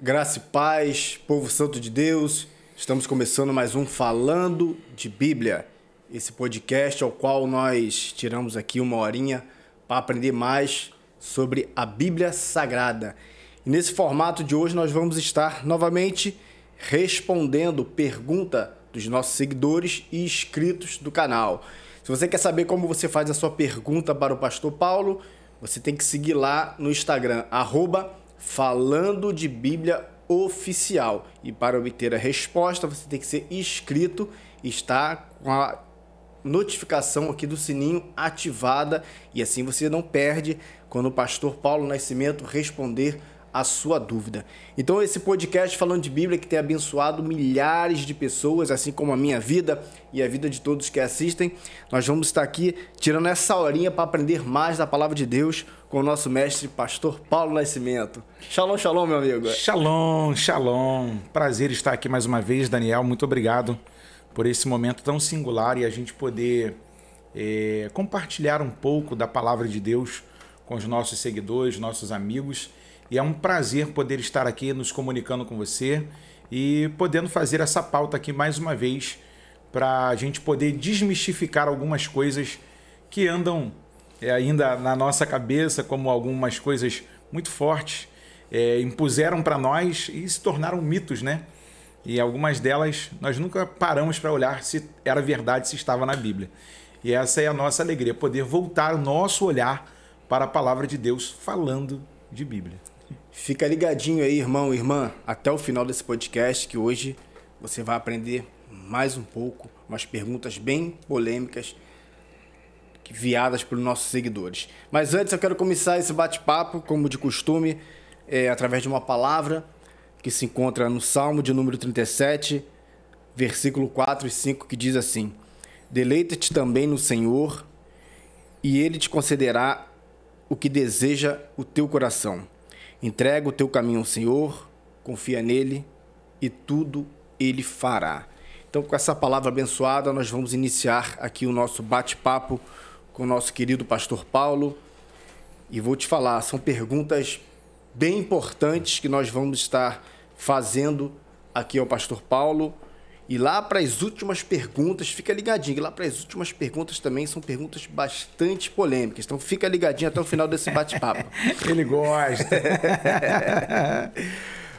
Graça e paz, povo santo de Deus. Estamos começando mais um Falando de Bíblia. Esse podcast ao qual nós tiramos aqui uma horinha para aprender mais sobre a Bíblia Sagrada. E nesse formato de hoje nós vamos estar novamente respondendo pergunta dos nossos seguidores e inscritos do canal. Se você quer saber como você faz a sua pergunta para o Pastor Paulo, você tem que seguir lá no Instagram, Falando de Bíblia Oficial. E para obter a resposta, você tem que ser inscrito e estar com a notificação aqui do sininho ativada. E assim você não perde quando o pastor Paulo Nascimento responder a sua dúvida. Então esse podcast Falando de Bíblia que tem abençoado milhares de pessoas, assim como a minha vida e a vida de todos que assistem, nós vamos estar aqui tirando essa horinha para aprender mais da palavra de Deus com o nosso mestre pastor Paulo Nascimento. Shalom, shalom, meu amigo. Shalom, shalom. Prazer estar aqui mais uma vez, Daniel. Muito obrigado por esse momento tão singular e a gente poder compartilhar um pouco da palavra de Deus com os nossos seguidores, nossos amigos. E é um prazer poder estar aqui nos comunicando com você e podendo fazer essa pauta aqui mais uma vez para a gente poder desmistificar algumas coisas que andam ainda na nossa cabeça, como algumas coisas muito fortes, impuseram para nós e se tornaram mitos, né? E algumas delas nós nunca paramos para olhar se era verdade, se estava na Bíblia. E essa é a nossa alegria, poder voltar o nosso olhar para a palavra de Deus falando de Bíblia. Fica ligadinho aí, irmão e irmã, até o final desse podcast, que hoje você vai aprender mais um pouco, umas perguntas bem polêmicas, enviadas pelos nossos seguidores. Mas antes eu quero começar esse bate-papo, como de costume, através de uma palavra que se encontra no Salmo de número 37, versículo 4 e 5, que diz assim: Deleita-te também no Senhor, e Ele te concederá o que deseja o teu coração. Entrega o teu caminho ao Senhor, confia nele e tudo Ele fará. Então, com essa palavra abençoada, nós vamos iniciar aqui o nosso bate-papo com o nosso querido pastor Paulo. E vou te falar, são perguntas bem importantes que nós vamos estar fazendo aqui ao pastor Paulo. E lá para as últimas perguntas, fica ligadinho, que lá para as últimas perguntas também são perguntas bastante polêmicas. Então fica ligadinho até o final desse bate-papo. Ele gosta.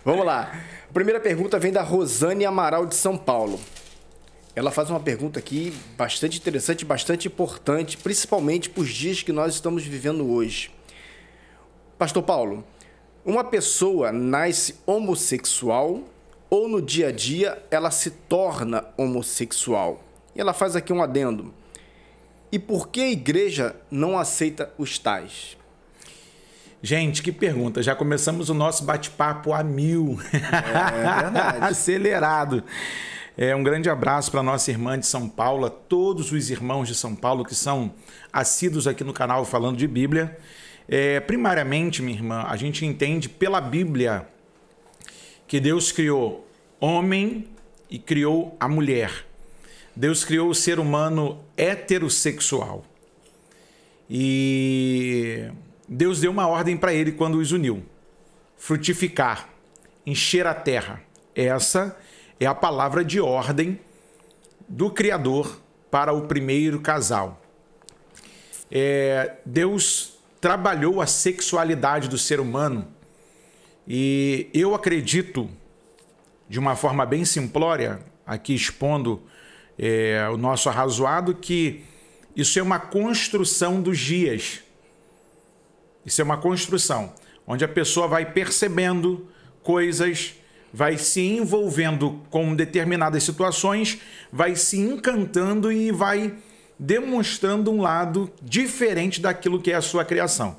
Vamos lá. A primeira pergunta vem da Rosane Amaral de São Paulo. Ela faz uma pergunta aqui bastante interessante, bastante importante, principalmente para os dias que nós estamos vivendo hoje. Pastor Paulo, uma pessoa nasce homossexual ou no dia a dia ela se torna homossexual? E ela faz aqui um adendo. E por que a igreja não aceita os tais? Gente, que pergunta. Já começamos o nosso bate-papo a 1000. É verdade. Acelerado. Um grande abraço para a nossa irmã de São Paulo, a todos os irmãos de São Paulo que são assíduos aqui no canal Falando de Bíblia. Primariamente, minha irmã, a gente entende pela Bíblia que Deus criou homem e criou a mulher. Deus criou o ser humano heterossexual. E Deus deu uma ordem para ele quando os uniu: frutificar, encher a terra. Essa é a palavra de ordem do Criador para o primeiro casal. Deus trabalhou a sexualidade do ser humano. E eu acredito, de uma forma bem simplória, aqui expondo o nosso arrazoado, que isso é uma construção dos dias. Isso é uma construção, onde a pessoa vai percebendo coisas, vai se envolvendo com determinadas situações, vai se encantando e vai demonstrando um lado diferente daquilo que é a sua criação.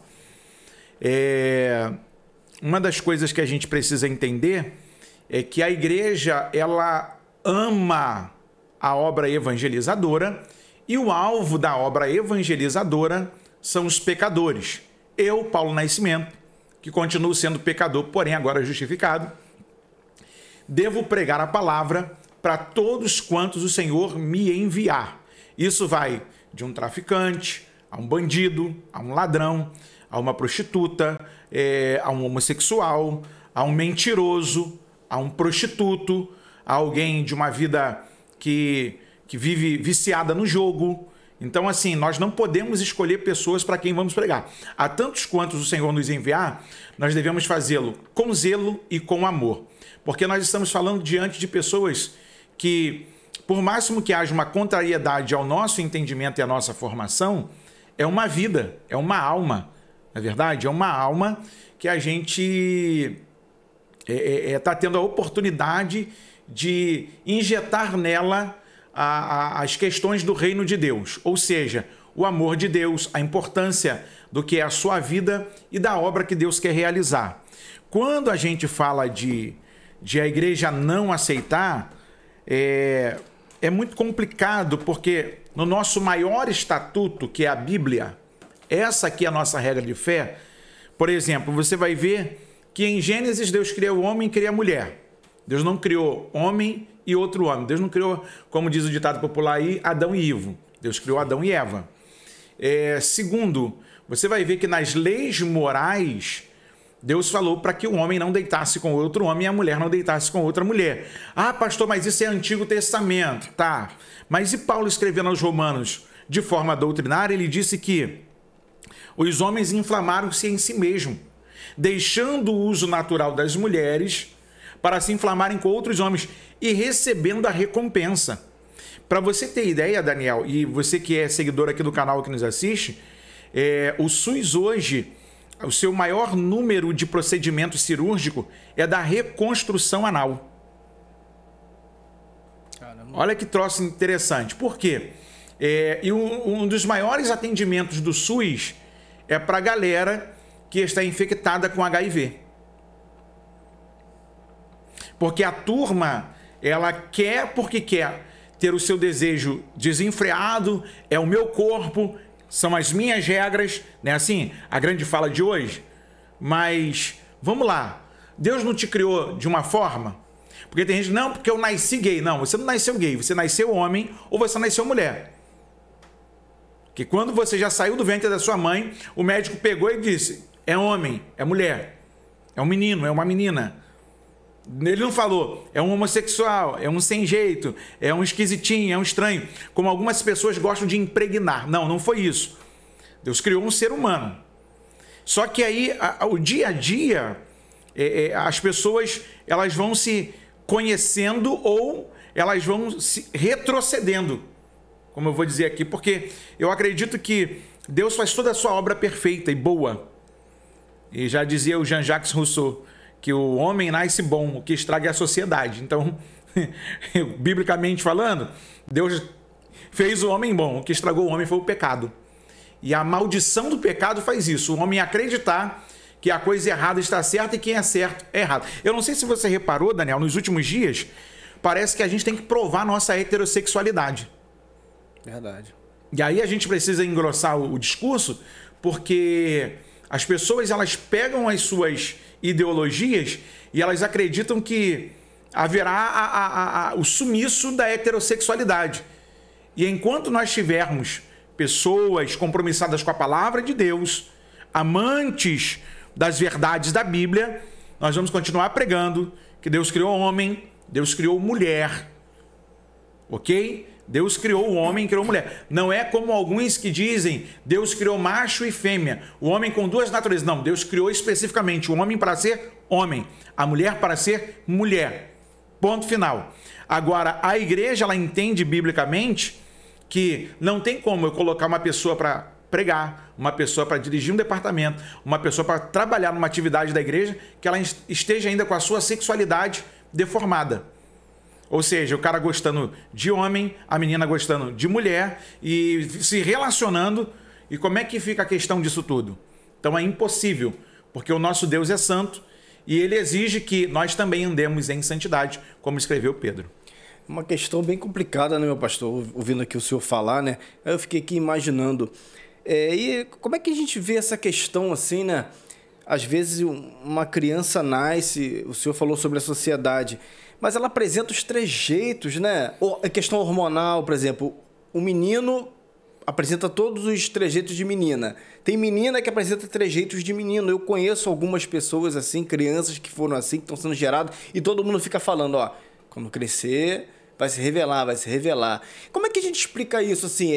Uma das coisas que a gente precisa entender é que a igreja, ela ama a obra evangelizadora e o alvo da obra evangelizadora são os pecadores. Eu, Paulo Nascimento, que continuo sendo pecador, porém agora justificado, devo pregar a palavra para todos quantos o Senhor me enviar. Isso vai de um traficante, a um bandido, a um ladrão, a uma prostituta, a um homossexual, a um mentiroso, a um prostituto, a alguém de uma vida que vive viciada no jogo. Então, assim, nós não podemos escolher pessoas para quem vamos pregar. A tantos quantos o Senhor nos enviar, nós devemos fazê-lo com zelo e com amor. Porque nós estamos falando diante de pessoas que, por máximo que haja uma contrariedade ao nosso entendimento e à nossa formação, é uma vida, é uma alma. Não é verdade? É uma alma que a gente está tendo a oportunidade de injetar nela as questões do reino de Deus, ou seja, o amor de Deus, a importância do que é a sua vida e da obra que Deus quer realizar. Quando a gente fala de a igreja não aceitar, é muito complicado, porque no nosso maior estatuto, que é a Bíblia, essa aqui é a nossa regra de fé. Por exemplo, você vai ver que em Gênesis Deus criou o homem e cria a mulher. Deus não criou homem e outro homem. Deus não criou, como diz o ditado popular aí, Adão e Ivo. Deus criou Adão e Eva. Segundo, você vai ver que nas leis morais, Deus falou para que o homem não deitasse com outro homem e a mulher não deitasse com outra mulher. Ah, pastor, mas isso é Antigo Testamento. Tá. Mas e Paulo escrevendo aos Romanos de forma doutrinária, ele disse que os homens inflamaram-se em si mesmos, deixando o uso natural das mulheres para se inflamarem com outros homens e recebendo a recompensa. Para você ter ideia, Daniel, e você que é seguidor aqui do canal que nos assiste, o SUS hoje, o seu maior número de procedimento cirúrgico é da reconstrução anal. Caramba. Olha que troço interessante. Por quê? E um dos maiores atendimentos do SUS é para a galera que está infectada com HIV. Porque a turma, ela quer porque quer ter o seu desejo desenfreado, é o meu corpo, são as minhas regras, né? Assim, a grande fala de hoje. Mas, vamos lá, Deus não te criou de uma forma? Porque tem gente, não, porque eu nasci gay. Não, você não nasceu gay, você nasceu homem ou você nasceu mulher. Que quando você já saiu do ventre da sua mãe, o médico pegou e disse, é homem, é mulher, é um menino, é uma menina. Ele não falou, é um homossexual, é um sem jeito, é um esquisitinho, é um estranho, como algumas pessoas gostam de impregnar. Não, não foi isso. Deus criou um ser humano. Só que aí, o dia a dia, as pessoas elas vão se conhecendo ou elas vão se retrocedendo, como eu vou dizer aqui, porque eu acredito que Deus faz toda a sua obra perfeita e boa. E já dizia o Jean-Jacques Rousseau, que o homem nasce bom, o que estraga é a sociedade. Então, biblicamente falando, Deus fez o homem bom, o que estragou o homem foi o pecado. E a maldição do pecado faz isso, o homem acreditar que a coisa errada está certa e quem é certo é errado. Eu não sei se você reparou, Daniel, nos últimos dias, parece que a gente tem que provar nossa heterossexualidade. Verdade. E aí a gente precisa engrossar o discurso, porque as pessoas elas pegam as suas ideologias e elas acreditam que haverá o sumiço da heterossexualidade. E enquanto nós tivermos pessoas compromissadas com a palavra de Deus, amantes das verdades da Bíblia, nós vamos continuar pregando que Deus criou homem, Deus criou mulher. Ok? Deus criou o homem e criou a mulher. Não é como alguns que dizem Deus criou macho e fêmea, o homem com duas naturezas. Não, Deus criou especificamente o homem para ser homem, a mulher para ser mulher. Ponto final. Agora, a igreja ela entende biblicamente que não tem como eu colocar uma pessoa para pregar, uma pessoa para dirigir um departamento, uma pessoa para trabalhar numa atividade da igreja que ela esteja ainda com a sua sexualidade deformada. Ou seja, o cara gostando de homem, a menina gostando de mulher e se relacionando. E como é que fica a questão disso tudo? Então é impossível, porque o nosso Deus é santo e ele exige que nós também andemos em santidade, como escreveu Pedro. Uma questão bem complicada, né, meu pastor? Ouvindo aqui o senhor falar, né? Aí eu fiquei aqui imaginando. E como é que a gente vê essa questão assim, né? Às vezes uma criança nasce, o senhor falou sobre a sociedade, mas ela apresenta os trejeitos, né? Ou a questão hormonal, por exemplo, o menino apresenta todos os trejeitos de menina. Tem menina que apresenta trejeitos de menino. Eu conheço algumas pessoas assim, crianças que foram assim, que estão sendo geradas, e todo mundo fica falando, ó, quando crescer, vai se revelar, vai se revelar. Como é que a gente explica isso? Assim,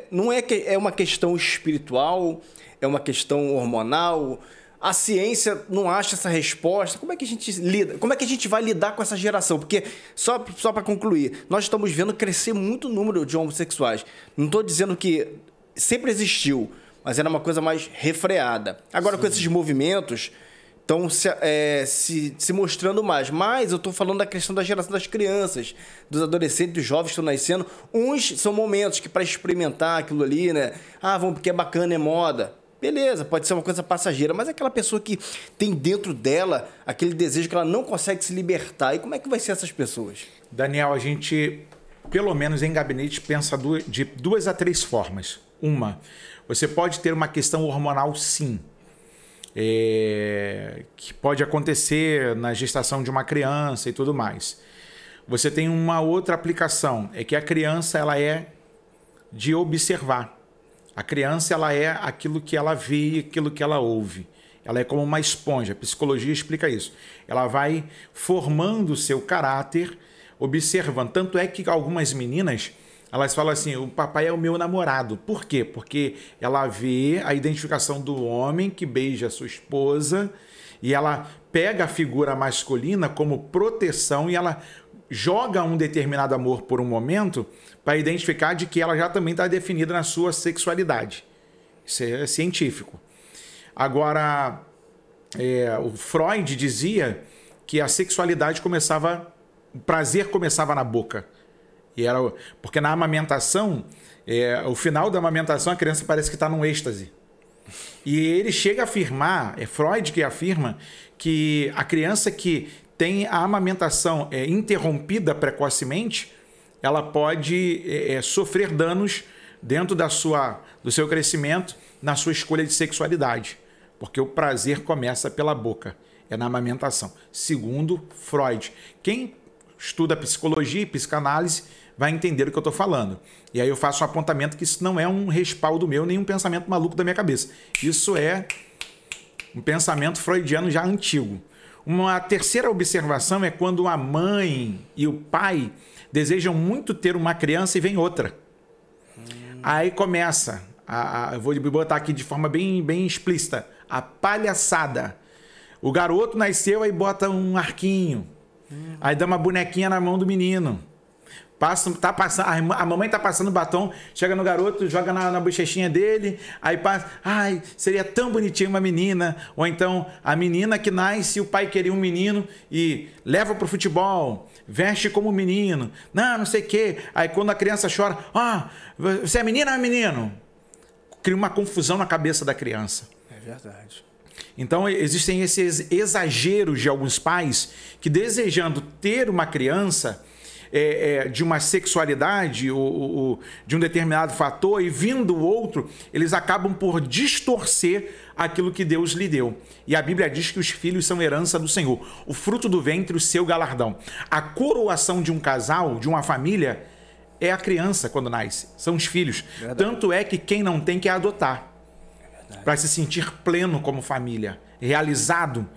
não é que é uma questão espiritual, é uma questão hormonal? A ciência não acha essa resposta. Como é que a gente lida? Como é que a gente vai lidar com essa geração? Porque, só para concluir, nós estamos vendo crescer muito o número de homossexuais. Não estou dizendo que sempre existiu, mas era uma coisa mais refreada. Agora, sim, com esses movimentos, estão se mostrando mais. Mas eu estou falando da questão da geração das crianças, dos adolescentes, dos jovens que estão nascendo. Uns são momentos que, para experimentar aquilo ali, né? Vamos porque é bacana, é moda. Beleza, pode ser uma coisa passageira, mas aquela pessoa que tem dentro dela aquele desejo que ela não consegue se libertar. E como é que vai ser essas pessoas? Daniel, a gente, pelo menos em gabinete, pensa de 2 a 3 formas. Uma, você pode ter uma questão hormonal, sim, que pode acontecer na gestação de uma criança e tudo mais. Você tem uma outra aplicação, é que a criança ela é de observar. A criança ela é aquilo que ela vê e aquilo que ela ouve. Ela é como uma esponja. A psicologia explica isso. Ela vai formando o seu caráter, observando. Tanto é que algumas meninas, elas falam assim, o papai é o meu namorado. Por quê? Porque ela vê a identificação do homem que beija a sua esposa e ela pega a figura masculina como proteção e ela joga um determinado amor por um momento para identificar de que ela já também está definida na sua sexualidade. Isso é científico. Agora, o Freud dizia que a sexualidade começava, o prazer começava na boca. Porque na amamentação, o final da amamentação, a criança parece que está num êxtase. E ele chega a afirmar, é Freud que afirma, que a criança que tem a amamentação interrompida precocemente, ela pode sofrer danos dentro do seu crescimento, na sua escolha de sexualidade. Porque o prazer começa pela boca, é na amamentação. Segundo Freud. Quem estuda psicologia e psicanálise vai entender o que eu estou falando. E aí eu faço um apontamento que isso não é um respaldo meu, nem um pensamento maluco da minha cabeça. Isso é um pensamento freudiano já antigo. Uma terceira observação é quando a mãe e o pai desejam muito ter uma criança e vem outra. Aí começa, eu vou botar aqui de forma bem explícita, a palhaçada. O garoto nasceu, aí bota um arquinho, aí dá uma bonequinha na mão do menino. A mamãe tá passando batom, chega no garoto, joga na bochechinha dele, aí passa, seria tão bonitinho uma menina, ou então a menina que nasce, o pai queria um menino e leva pro futebol, veste como menino, não sei o quê, aí quando a criança chora, você é menina ou é menino? Cria uma confusão na cabeça da criança. É verdade. Então existem esses exageros de alguns pais que, desejando ter uma criança de uma sexualidade ou de um determinado fator e vindo o outro, eles acabam por distorcer aquilo que Deus lhe deu. E a Bíblia diz que os filhos são herança do Senhor, o fruto do ventre, o seu galardão. A coroação de um casal, de uma família, é a criança quando nasce, são os filhos. Verdade. Tanto é que quem não tem quer adotar, para se sentir pleno como família, realizado.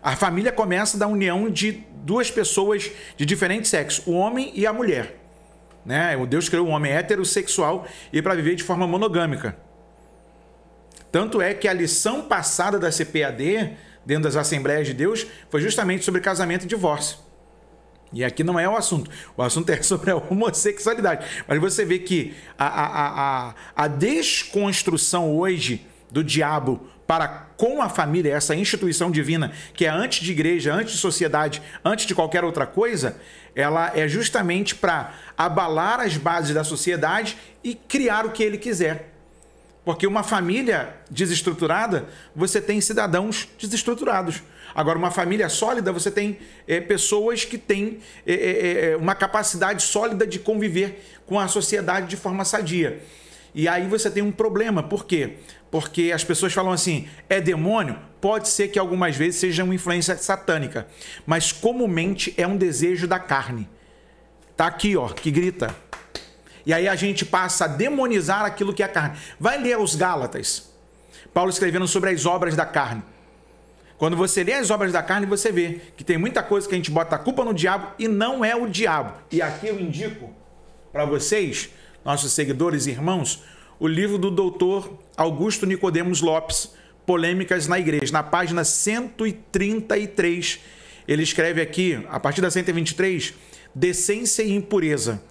A família começa da união de 2 pessoas de diferentes sexos, o homem e a mulher. Né? Deus criou um homem heterossexual e para viver de forma monogâmica. Tanto é que a lição passada da CPAD, dentro das Assembleias de Deus, foi justamente sobre casamento e divórcio. E aqui não é o assunto é sobre a homossexualidade. Mas você vê que a desconstrução hoje do diabo para com a família, essa instituição divina que é antes de igreja, antes de sociedade, antes de qualquer outra coisa, ela é justamente para abalar as bases da sociedade e criar o que ele quiser. Porque uma família desestruturada, você tem cidadãos desestruturados. Agora, uma família sólida, você tem pessoas que têm uma capacidade sólida de conviver com a sociedade de forma sadia. E aí você tem um problema. Por quê? Porque as pessoas falam assim, é demônio? Pode ser que algumas vezes seja uma influência satânica, mas comumente é um desejo da carne. Tá aqui, ó, que grita. E aí a gente passa a demonizar aquilo que é carne. Vai ler os Gálatas. Paulo escrevendo sobre as obras da carne. Quando você lê as obras da carne, você vê que tem muita coisa que a gente bota a culpa no diabo e não é o diabo. E aqui eu indico para vocês, nossos seguidores e irmãos, o livro do doutor Augusto Nicodemos Lopes, Polêmicas na Igreja, na página 133. Ele escreve aqui, a partir da 123, decência e impureza.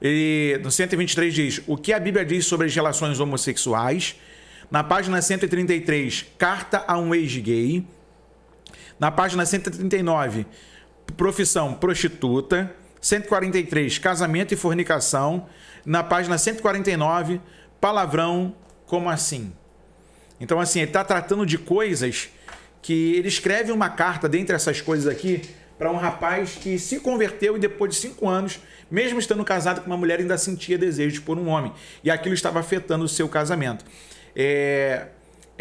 Ele, no 123 diz, o que a Bíblia diz sobre as relações homossexuais. Na página 133, carta a um ex-gay. Na página 139, profissão prostituta. 143, casamento e fornicação. Na página 149, palavrão, como assim? Então, assim, ele está tratando de coisas que ele escreve uma carta dentre essas coisas aqui para um rapaz que se converteu e depois de 5 anos, mesmo estando casado com uma mulher, ainda sentia desejo por um homem. E aquilo estava afetando o seu casamento. É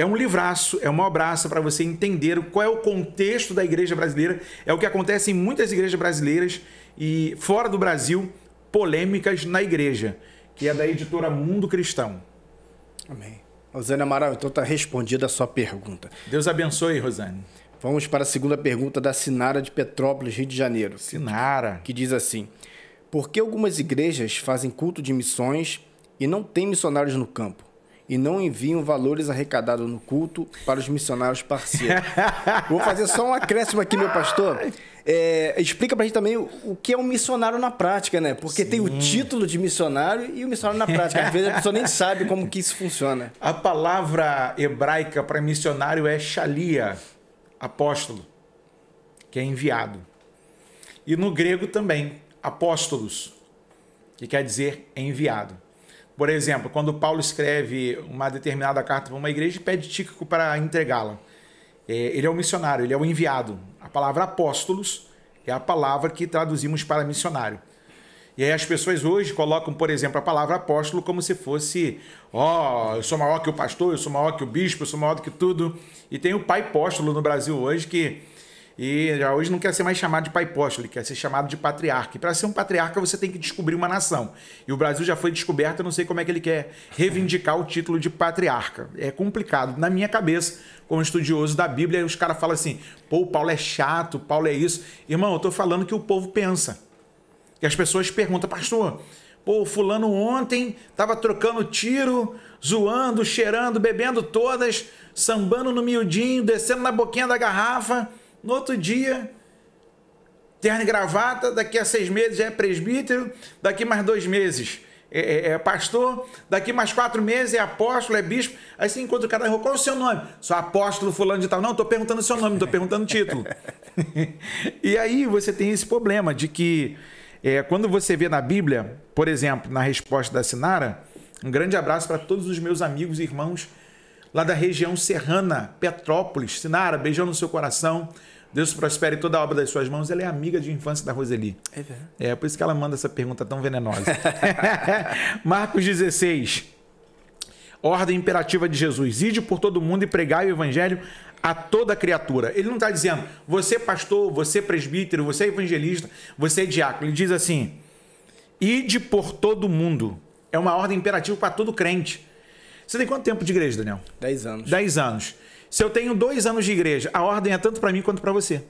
um livraço, é uma obraça para você entender qual é o contexto da igreja brasileira. É o que acontece em muitas igrejas brasileiras e fora do Brasil, Polêmicas na Igreja, que é da editora Mundo Cristão. Amém. Rosane Amaral, então está respondida a sua pergunta. Deus abençoe, Rosane. Vamos para a segunda pergunta da Sinara de Petrópolis, Rio de Janeiro. Sinara. Que diz assim: por que algumas igrejas fazem culto de missões e não têm missionários no campo? E não enviam valores arrecadados no culto para os missionários parceiros? Vou fazer só um acréscimo aqui, meu pastor. Explica pra gente também o que é um missionário na prática, né? Porque Sim. Tem o título de missionário e o missionário na prática. Às vezes a pessoa nem sabe como que isso funciona. A palavra hebraica para missionário é shalia, apóstolo, que é enviado. E no grego também, apóstolos, que quer dizer enviado. Por exemplo, quando Paulo escreve uma determinada carta para uma igreja e pede Tíquico para entregá-la. Ele é o missionário, ele é o enviado. A palavra apóstolos é a palavra que traduzimos para missionário. E aí as pessoas hoje colocam, por exemplo, a palavra apóstolo como se fosse, eu sou maior que o pastor, eu sou maior que o bispo, eu sou maior do que tudo. E tem o pai apóstolo no Brasil hoje que... E já hoje não quer ser mais chamado de pai apóstolo, ele quer ser chamado de patriarca. E para ser um patriarca você tem que descobrir uma nação. E o Brasil já foi descoberto, eu não sei como é que ele quer reivindicar o título de patriarca. É complicado. Na minha cabeça, como estudioso da Bíblia, os caras falam assim, pô, o Paulo é chato, o Paulo é isso. Irmão, eu estou falando que o povo pensa. E as pessoas perguntam, pastor, pô, fulano ontem estava trocando tiro, zoando, cheirando, bebendo todas, sambando no miudinho, descendo na boquinha da garrafa. No outro dia, terno e gravata, daqui a 6 meses já é presbítero, daqui mais 2 meses é pastor, daqui mais 4 meses é apóstolo, é bispo. Aí você encontra o cara, qual é o seu nome? Sou apóstolo fulano de tal. Não, estou perguntando o seu nome, não estou perguntando o título. E aí você tem esse problema de que quando você vê na Bíblia, por exemplo, na resposta da Sinara, um grande abraço para todos os meus amigos e irmãos lá da região serrana, Petrópolis. Sinara, beijão no seu coração. Deus prospere toda a obra das suas mãos. Ela é amiga de infância da Roseli. É verdade. Por isso que ela manda essa pergunta tão venenosa. Marcos 16. Ordem imperativa de Jesus. Ide por todo mundo e pregai o evangelho a toda criatura. Ele não está dizendo, você é pastor, você é presbítero, você é evangelista, você é diácono. Ele diz assim, ide por todo mundo. É uma ordem imperativa para todo crente. Você tem quanto tempo de igreja, Daniel? 10 anos. 10 anos. Se eu tenho 2 anos de igreja, a ordem é tanto para mim quanto para você.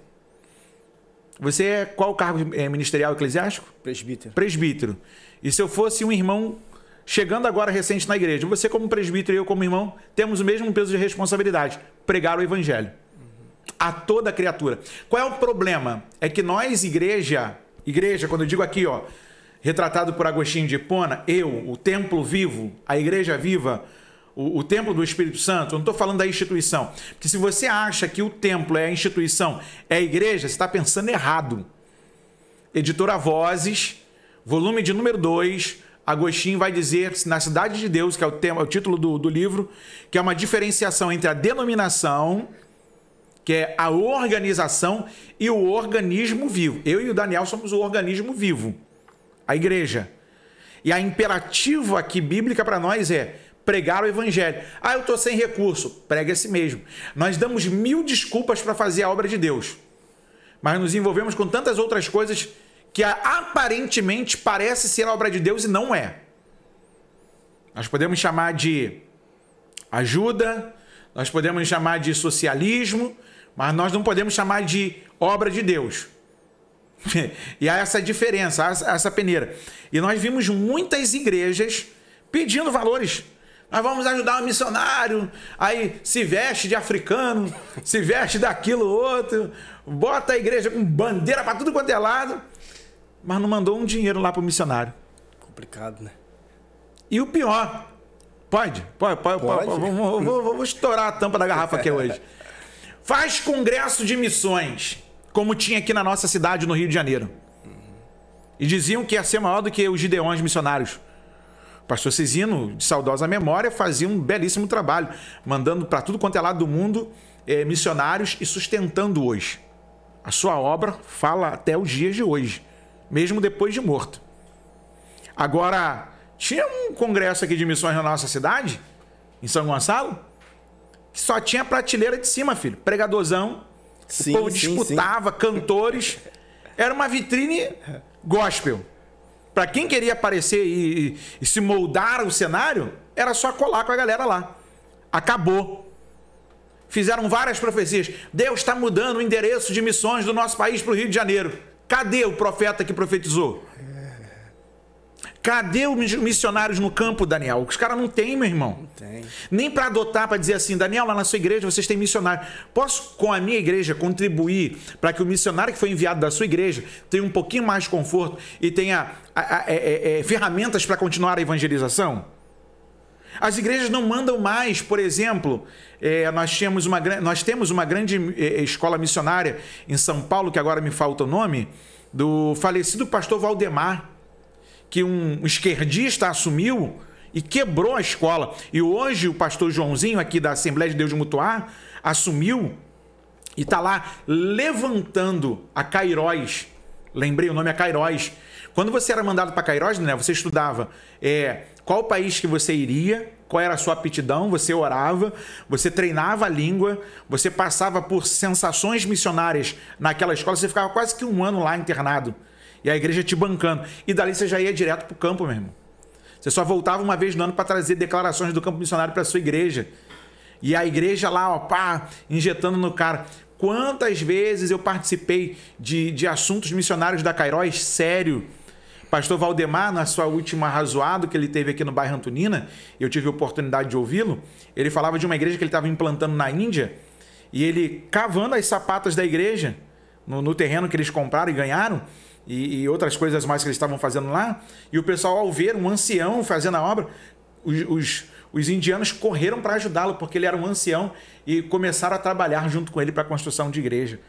Você é qual cargo ministerial eclesiástico? Presbítero. Presbítero. E se eu fosse um irmão chegando agora recente na igreja, você como presbítero e eu como irmão, temos o mesmo peso de responsabilidade, pregar o evangelho a toda criatura. Qual é o problema? É que nós, igreja, quando eu digo aqui, ó, retratado por Agostinho de Hipona, o templo vivo, a igreja viva, o templo do Espírito Santo, eu não estou falando da instituição. Porque se você acha que o templo é a instituição, é a igreja, você está pensando errado. Editora Vozes, volume de número 2, Agostinho vai dizer, na Cidade de Deus, que é o título do livro, que é uma diferenciação entre a denominação, que é a organização, e o organismo vivo. Eu e o Daniel somos o organismo vivo, a igreja. E a imperativa aqui bíblica para nós é pregar o evangelho. Eu estou sem recurso. Prega esse mesmo. Nós damos 1000 desculpas para fazer a obra de Deus. Mas nos envolvemos com tantas outras coisas que aparentemente parece ser a obra de Deus e não é. Nós podemos chamar de ajuda, nós podemos chamar de socialismo, mas nós não podemos chamar de obra de Deus. E há essa diferença, há essa peneira. E nós vimos muitas igrejas pedindo valores. Nós vamos ajudar um missionário, aí se veste de africano, se veste daquilo outro, bota a igreja com bandeira para tudo quanto é lado, mas não mandou um dinheiro lá para o missionário. Complicado, né? E o pior, pode. Vou estourar a tampa da garrafa aqui hoje. Faz congresso de missões, como tinha aqui na nossa cidade, no Rio de Janeiro. E diziam que ia ser maior do que os Gideões missionários. O pastor Cisino, de saudosa memória, fazia um belíssimo trabalho, mandando para tudo quanto é lado do mundo missionários e sustentando hoje. A sua obra fala até os dias de hoje, mesmo depois de morto. Agora, tinha um congresso aqui de missões na nossa cidade, em São Gonçalo, que só tinha prateleira de cima, filho. Pregadorzão, o povo disputava, cantores. Era uma vitrine gospel. Para quem queria aparecer e se moldar o cenário, era só colar com a galera lá. Acabou. Fizeram várias profecias. Deus está mudando o endereço de missões do nosso país para o Rio de Janeiro. Cadê o profeta que profetizou? Cadê os missionários no campo, Daniel? Os caras não têm, meu irmão. Não tem. Nem para adotar, para dizer assim, Daniel, lá na sua igreja vocês têm missionário. Posso, com a minha igreja, contribuir para que o missionário que foi enviado da sua igreja tenha um pouquinho mais de conforto e tenha ferramentas para continuar a evangelização? As igrejas não mandam mais, por exemplo, nós temos uma grande escola missionária em São Paulo, que agora me falta o nome, do falecido pastor Valdemar, que um esquerdista assumiu e quebrou a escola. E hoje o pastor Joãozinho, aqui da Assembleia de Deus de Mutuá, assumiu e está lá levantando a Cairóis. Lembrei, o nome é Cairóis. Quando você era mandado para Cairóis, né, você estudava qual país que você iria, qual era a sua aptidão, você orava, você treinava a língua, você passava por sensações missionárias naquela escola, você ficava quase que um ano lá internado. E a igreja te bancando. E dali você já ia direto para o campo, meu irmão. Você só voltava uma vez no ano para trazer declarações do campo missionário para a sua igreja. E a igreja lá, ó, pá, injetando no cara. Quantas vezes eu participei de assuntos missionários da Cairóis? Sério. Pastor Valdemar, na sua última arrazoado que ele teve aqui no bairro Antonina, eu tive a oportunidade de ouvi-lo, ele falava de uma igreja que ele estava implantando na Índia, e ele cavando as sapatas da igreja, no terreno que eles compraram e ganharam, e outras coisas mais que eles estavam fazendo lá, e o pessoal, ao ver um ancião fazendo a obra, os indianos correram para ajudá-lo, porque ele era um ancião, e começaram a trabalhar junto com ele para a construção de igreja.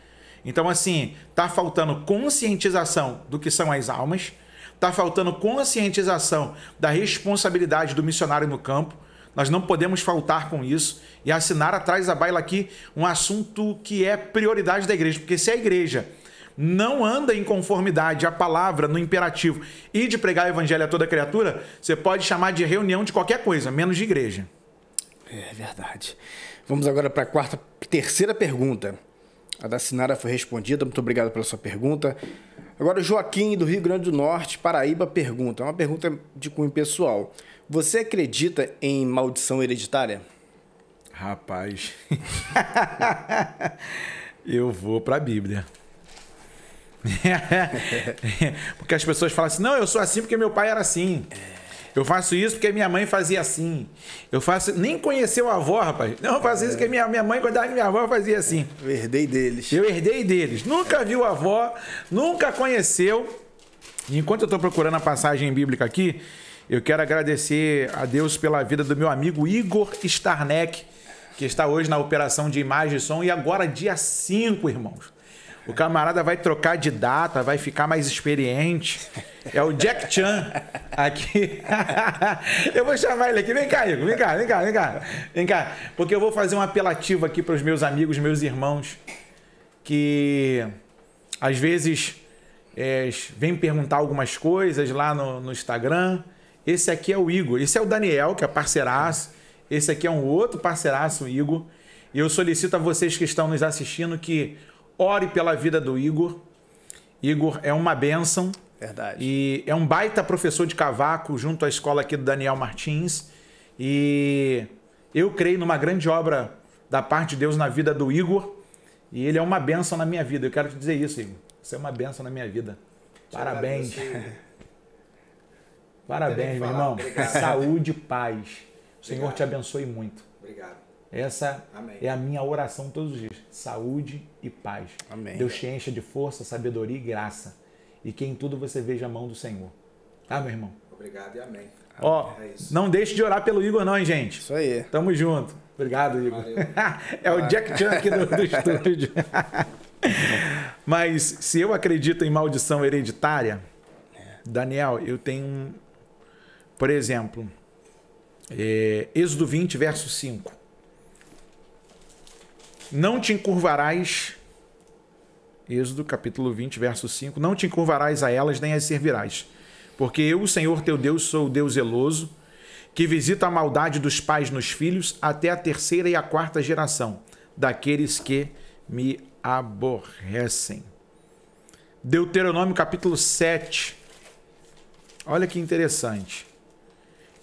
Então, assim, está faltando conscientização do que são as almas, está faltando conscientização da responsabilidade do missionário no campo. Nós não podemos faltar com isso e assinar atrás da baila aqui um assunto que é prioridade da igreja, porque se a igreja não anda em conformidade à palavra no imperativo e de pregar o evangelho a toda criatura, você pode chamar de reunião de qualquer coisa, menos de igreja. É verdade. Vamos agora para a terceira pergunta. A da Sinara foi respondida, muito obrigado pela sua pergunta. Agora o Joaquim, do Rio Grande do Norte, Paraíba, pergunta. É uma pergunta de cunho pessoal. Você acredita em maldição hereditária? Rapaz, eu vou para a Bíblia. Porque as pessoas falam assim, não, eu sou assim porque meu pai era assim. Eu faço isso porque minha mãe fazia assim. Eu faço... Nem conheceu a avó, rapaz. Não, eu faço isso porque minha mãe, quando era minha avó, fazia assim. Eu herdei deles. Eu herdei deles. Nunca viu a avó, nunca conheceu. E enquanto eu estou procurando a passagem bíblica aqui, eu quero agradecer a Deus pela vida do meu amigo Igor Starneck, que está hoje na operação de imagem e som. E agora, dia 5, irmãos. O camarada vai trocar de data, vai ficar mais experiente. É o Jack Chan aqui. Eu vou chamar ele aqui. Vem cá, Igor. Vem cá. Porque eu vou fazer um apelativo aqui para os meus amigos, meus irmãos, que às vezes vêm perguntar algumas coisas lá no Instagram. Esse aqui é o Igor. Esse é o Daniel, que é parceiraço. Esse aqui é um outro parceiraço, o Igor. E eu solicito a vocês que estão nos assistindo que ore pela vida do Igor. Igor é uma bênção. Verdade. E é um baita professor de cavaco junto à escola aqui do Daniel Martins. E eu creio numa grande obra da parte de Deus na vida do Igor. E ele é uma bênção na minha vida. Eu quero te dizer isso, Igor. Você é uma bênção na minha vida. Parabéns. Parabéns, meu irmão. Obrigado. Saúde e paz. O Senhor Obrigado. te abençoe muito. Obrigado. Essa Amém. é a minha oração todos os dias. Saúde e paz. Amém. Deus te encha de força, sabedoria e graça. E que em tudo você veja a mão do Senhor. Tá, meu irmão? Obrigado e amém. Ó, É isso. não deixe de orar pelo Igor não, hein, gente? Isso aí. Tamo junto. Obrigado, Igor. Valeu. É o Jack Chan aqui do estúdio. Mas se eu acredito em maldição hereditária, Daniel, eu tenho, por exemplo, Êxodo 20, verso 5. Não te encurvarás, Êxodo capítulo 20, verso 5, não te encurvarás a elas nem as servirás, porque eu, o Senhor teu Deus, sou o Deus zeloso, que visita a maldade dos pais nos filhos até a 3ª e a 4ª geração daqueles que me aborrecem. Deuteronômio capítulo 7. Olha que interessante.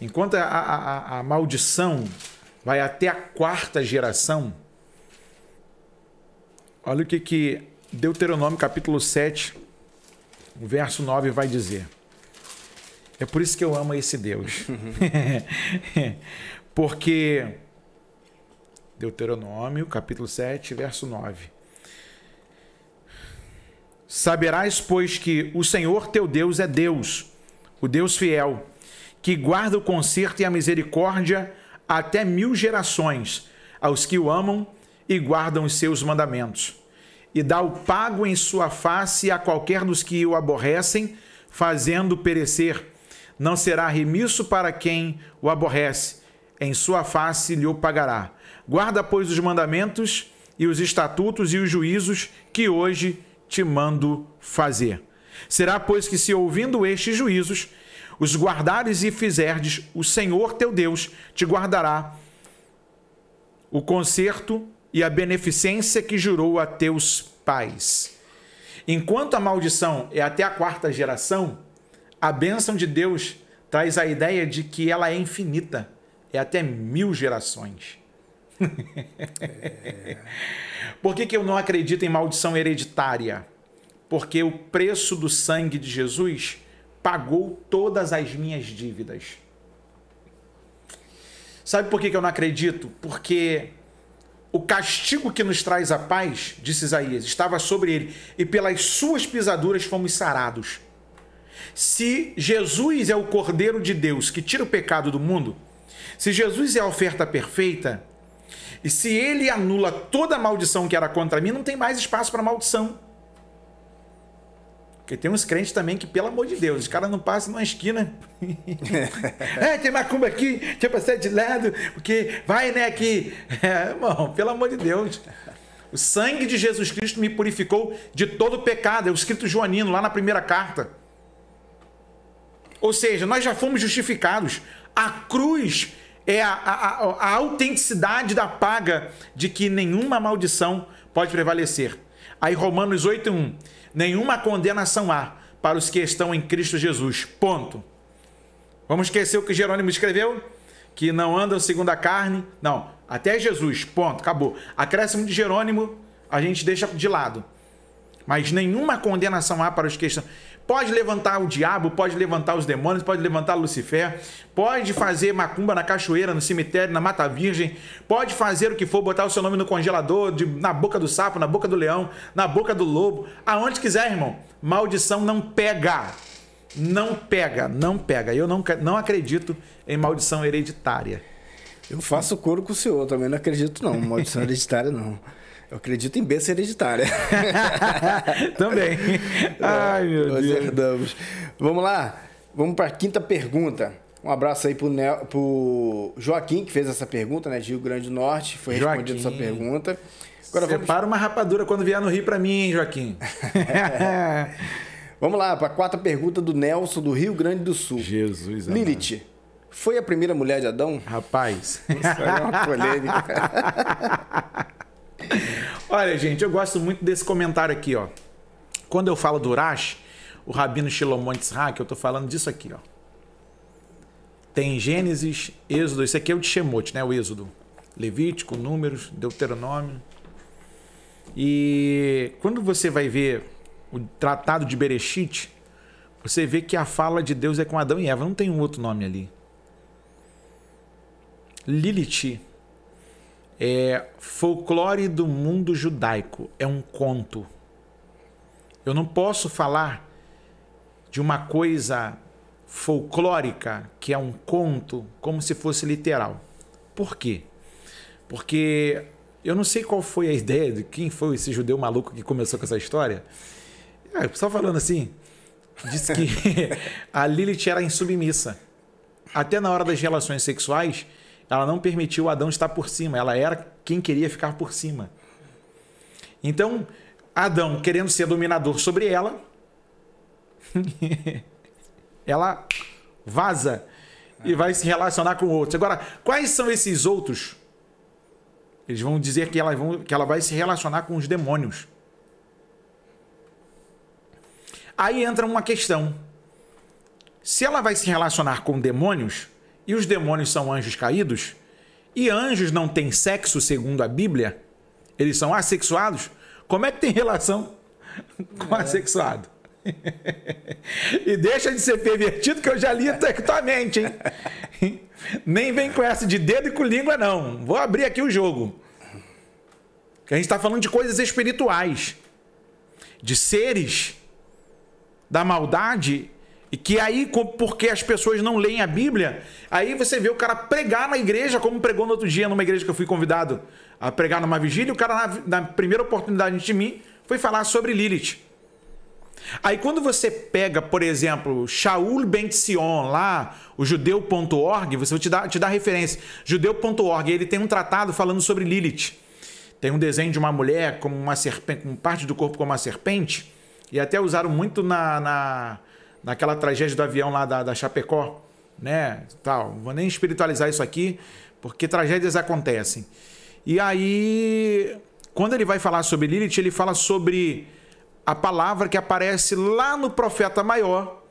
Enquanto a maldição vai até a 4ª geração, olha o que Deuteronômio capítulo 7, o verso 9 vai dizer. É por isso que eu amo esse Deus. Porque Deuteronômio capítulo 7, verso 9. Saberás, pois, que o Senhor teu Deus é Deus, o Deus fiel, que guarda o conserto e a misericórdia até 1000 gerações aos que o amam e guardam os seus mandamentos, e dá o pago em sua face a qualquer dos que o aborrecem, fazendo perecer. Não será remisso para quem o aborrece, em sua face lhe o pagará. Guarda, pois, os mandamentos e os estatutos e os juízos que hoje te mando fazer. Será, pois, que se ouvindo estes juízos, os guardares e fizerdes, o Senhor teu Deus te guardará o conserto e a beneficência que jurou a teus pais. Enquanto a maldição é até a 4ª geração, a bênção de Deus traz a ideia de que ela é infinita, é até 1000 gerações. Por que eu não acredito em maldição hereditária? Porque o preço do sangue de Jesus pagou todas as minhas dívidas. Sabe por que eu não acredito? Porque o castigo que nos traz a paz, disse Isaías, estava sobre ele, e pelas suas pisaduras fomos sarados. Se Jesus é o Cordeiro de Deus que tira o pecado do mundo, se Jesus é a oferta perfeita, e se ele anula toda a maldição que era contra mim, não tem mais espaço para maldição. Porque tem uns crentes também que, pelo amor de Deus, os caras não passam numa esquina. Tem macumba aqui, deixa eu passar de lado, porque vai, né, aqui. Irmão, pelo amor de Deus. O sangue de Jesus Cristo me purificou de todo pecado. É o escrito joanino, lá na primeira carta. Ou seja, nós já fomos justificados. A cruz é a autenticidade da paga de que nenhuma maldição pode prevalecer. Aí Romanos 8:1. Nenhuma condenação há para os que estão em Cristo Jesus. Ponto. Vamos esquecer o que Jerônimo escreveu? Que não andam segundo a carne. Não, até Jesus. Ponto. Acabou. Acréscimo de Jerônimo a gente deixa de lado. Mas nenhuma condenação há para os que estão... Pode levantar o diabo, pode levantar os demônios, pode levantar Lucifer, pode fazer macumba na cachoeira, no cemitério, na Mata Virgem, pode fazer o que for, botar o seu nome no congelador, na boca do sapo, na boca do leão, na boca do lobo, aonde quiser, irmão. Maldição não pega. Não pega, não pega. Eu não acredito em maldição hereditária. Eu faço coro com o senhor, também não acredito não, maldição hereditária não. Eu acredito em bênção hereditária. Também. Ai, meu Nós Deus. herdamos. Vamos lá? Vamos para a 5ª pergunta. Um abraço aí pro Joaquim, que fez essa pergunta, né? De Rio Grande do Norte. Foi respondida essa pergunta. Agora separa uma rapadura quando vier no Rio para mim, hein, Joaquim? Vamos lá, para a 4ª pergunta do Nelson, do Rio Grande do Sul. Jesus amado. Lilith, foi a primeira mulher de Adão? Rapaz. Isso é uma polêmica. Olha, gente, eu gosto muito desse comentário aqui, ó. Quando eu falo do Urash, o Rabino Shlomo Yitzhak, eu tô falando disso aqui, ó. Tem Gênesis, Êxodo, esse aqui é o de Shemot, né? O Êxodo. Levítico, Números, Deuteronômio. E quando você vai ver o Tratado de Bereshit, você vê que a fala de Deus é com Adão e Eva, não tem um outro nome ali. Lilith é folclore do mundo judaico, é um conto. Eu não posso falar de uma coisa folclórica, que é um conto, como se fosse literal. Por quê? Porque eu não sei qual foi a ideia de quem foi esse judeu maluco que começou com essa história. O pessoal falando assim, disse que a Lilith era insubmissa. Até na hora das relações sexuais, ela não permitiu Adão estar por cima. Ela era quem queria ficar por cima. Então, Adão, querendo ser dominador sobre ela, ela vaza e vai se relacionar com outros. Agora, quais são esses outros? Eles vão dizer que ela vai se relacionar com os demônios. Aí entra uma questão. Se ela vai se relacionar com demônios, e os demônios são anjos caídos, e anjos não têm sexo segundo a Bíblia, eles são assexuados, como é que tem relação com assexuado? E deixa de ser pervertido, que eu já li intelectualmente, hein? Nem vem com essa de dedo e com língua, não. Vou abrir aqui o jogo. Que a gente está falando de coisas espirituais, de seres da maldade, e que aí, porque as pessoas não leem a Bíblia, aí você vê o cara pregar na igreja, como pregou no outro dia numa igreja que eu fui convidado a pregar numa vigília, e o cara, na primeira oportunidade de mim, foi falar sobre Lilith. Aí quando você pega, por exemplo, Shaul Ben Sion, lá, o judeu.org, você vai te dar referência, judeu.org, ele tem um tratado falando sobre Lilith. Tem um desenho de uma mulher como uma serpente, com parte do corpo como uma serpente, e até usaram muito naquela tragédia do avião lá da Chapecó, né? Tal. Não vou nem espiritualizar isso aqui, porque tragédias acontecem. E aí, quando ele vai falar sobre Lilith, ele fala sobre a palavra que aparece lá no Profeta Maior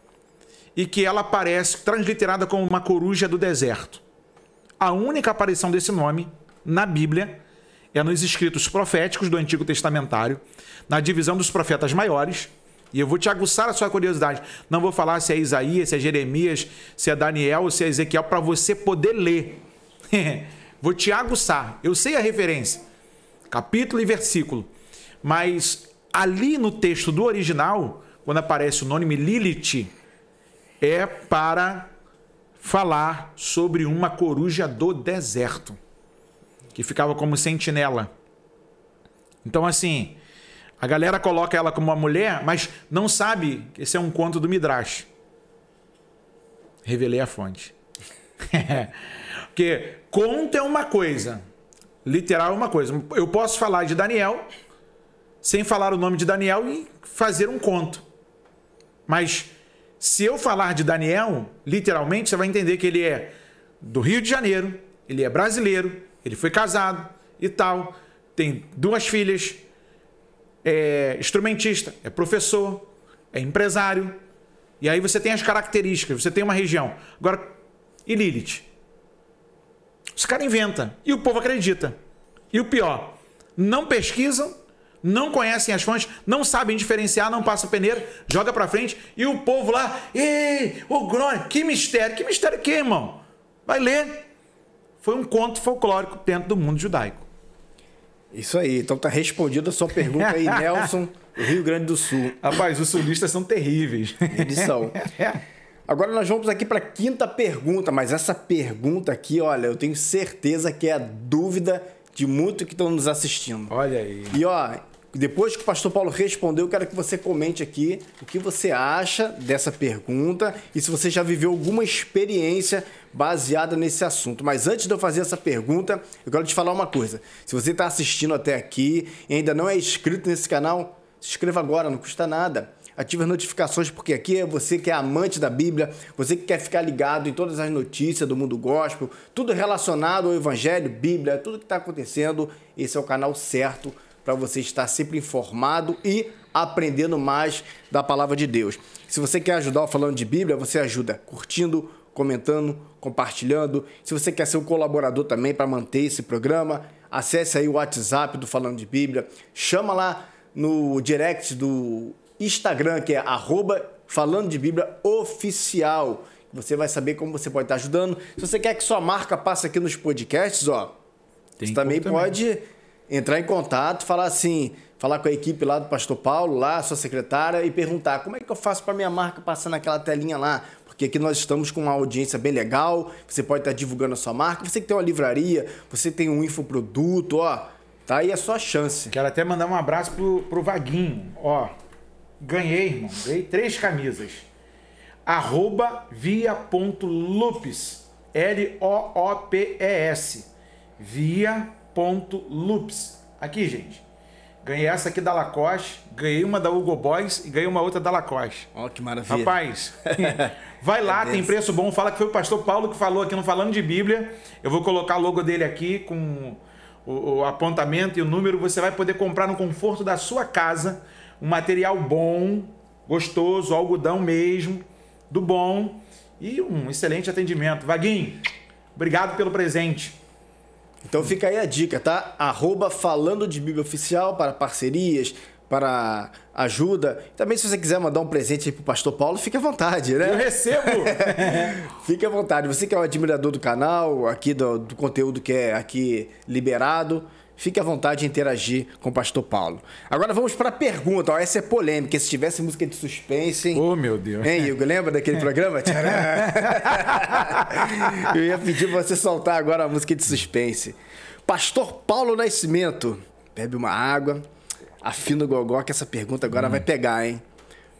e que ela aparece transliterada como uma coruja do deserto. A única aparição desse nome na Bíblia é nos escritos proféticos do Antigo Testamentário, na divisão dos profetas maiores. E eu vou te aguçar a sua curiosidade. Não vou falar se é Isaías, se é Jeremias, se é Daniel ou se é Ezequiel, para você poder ler. Vou te aguçar. Eu sei a referência, capítulo e versículo. Mas ali no texto do original, quando aparece o nome Lilith, é para falar sobre uma coruja do deserto, que ficava como sentinela. Então, assim, a galera coloca ela como uma mulher, mas não sabe que esse é um conto do Midrash. Revelei a fonte. Porque conto é uma coisa, literal é uma coisa. Eu posso falar de Daniel sem falar o nome de Daniel e fazer um conto. Mas se eu falar de Daniel, literalmente, você vai entender que ele é do Rio de Janeiro, ele é brasileiro, ele foi casado e tal, tem 2 filhas, é instrumentista, é professor, é empresário. E aí você tem as características, você tem uma região. Agora, e Lilith? Os caras inventam e o povo acredita. E o pior, não pesquisam, não conhecem as fontes, não sabem diferenciar, não passa peneira, joga pra frente e o povo lá, ei, o Grônio, que mistério o quê, irmão? Vai ler. Foi um conto folclórico dentro do mundo judaico. Isso aí, então tá respondida a sua pergunta aí, Nelson, do Rio Grande do Sul. Rapaz, os sulistas são terríveis. Eles são. Agora nós vamos aqui para a 5ª pergunta, mas essa pergunta aqui, olha, eu tenho certeza que é a dúvida de muitos que estão nos assistindo. Olha aí. E ó, depois que o pastor Paulo respondeu, eu quero que você comente aqui o que você acha dessa pergunta e se você já viveu alguma experiência baseada nesse assunto. Mas antes de eu fazer essa pergunta, eu quero te falar uma coisa. Se você está assistindo até aqui e ainda não é inscrito nesse canal, se inscreva agora, não custa nada. Ative as notificações, porque aqui é você que é amante da Bíblia, você que quer ficar ligado em todas as notícias do mundo gospel, tudo relacionado ao Evangelho, Bíblia, tudo que está acontecendo. Esse é o canal certo para você estar sempre informado e aprendendo mais da Palavra de Deus. Se você quer ajudar o Falando de Bíblia, você ajuda curtindo, comentando, compartilhando. Se você quer ser um colaborador também para manter esse programa, acesse aí o WhatsApp do Falando de Bíblia, chama lá no direct do Instagram, que é @Falando de Bíblia Oficial. Você vai saber como você pode estar ajudando. Se você quer que sua marca passe aqui nos podcasts, ó, você também pode entrar em contato, falar com a equipe lá do Pastor Paulo, lá, sua secretária, e perguntar como é que eu faço para minha marca passar naquela telinha lá. Porque aqui nós estamos com uma audiência bem legal, você pode estar divulgando a sua marca, você que tem uma livraria, você tem um infoproduto, ó, tá aí a sua chance. Quero até mandar um abraço pro Vaguinho, ó, ganhei, irmão, ganhei 3 camisas, @via.lupes, LOOPES, via.lupes, aqui, gente. Ganhei essa aqui da Lacoste, ganhei uma da Hugo Boss e ganhei uma outra da Lacoste. Ó, que maravilha. Rapaz, vai lá, tem preço bom. Fala que foi o pastor Paulo que falou aqui no Falando de Bíblia. Eu vou colocar o logo dele aqui com o apontamento e o número. Você vai poder comprar no conforto da sua casa um material bom, gostoso, algodão mesmo, do bom e um excelente atendimento. Vaguinho, obrigado pelo presente. Então fica aí a dica, tá? @Falando de Bíblia Oficial para parcerias, para ajuda. Também se você quiser mandar um presente aí pro Pastor Paulo, fique à vontade, né? Eu recebo! Fique à vontade. Você que é um admirador do canal, aqui do conteúdo que é aqui liberado, fique à vontade de interagir com o Pastor Paulo. Agora vamos para a pergunta. Ó, essa é polêmica. Se tivesse música de suspense... Hein? Oh, meu Deus. Hein, Hugo? Lembra daquele programa? Eu ia pedir pra você soltar agora a música de suspense. Pastor Paulo Nascimento. Bebe uma água. Afina o gogó que essa pergunta agora vai pegar, hein?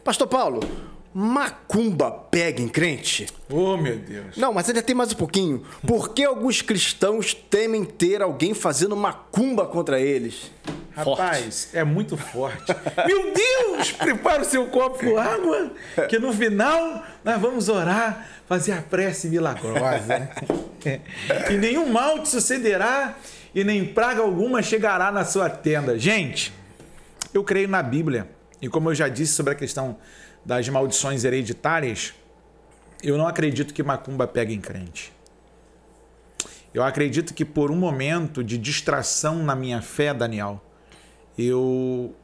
Pastor Paulo, macumba pega em crente? Oh, meu Deus. Não, mas ainda tem mais um pouquinho. Por que alguns cristãos temem ter alguém fazendo macumba contra eles? Rapaz, é muito forte. Meu Deus! Prepara o seu copo com água, que no final nós vamos orar, fazer a prece milagrosa. E nenhum mal te sucederá e nem praga alguma chegará na sua tenda. Gente, eu creio na Bíblia. E como eu já disse sobre a questão das maldições hereditárias, eu não acredito que macumba pegue em crente. Eu acredito que por um momento de distração na minha fé, Daniel, eu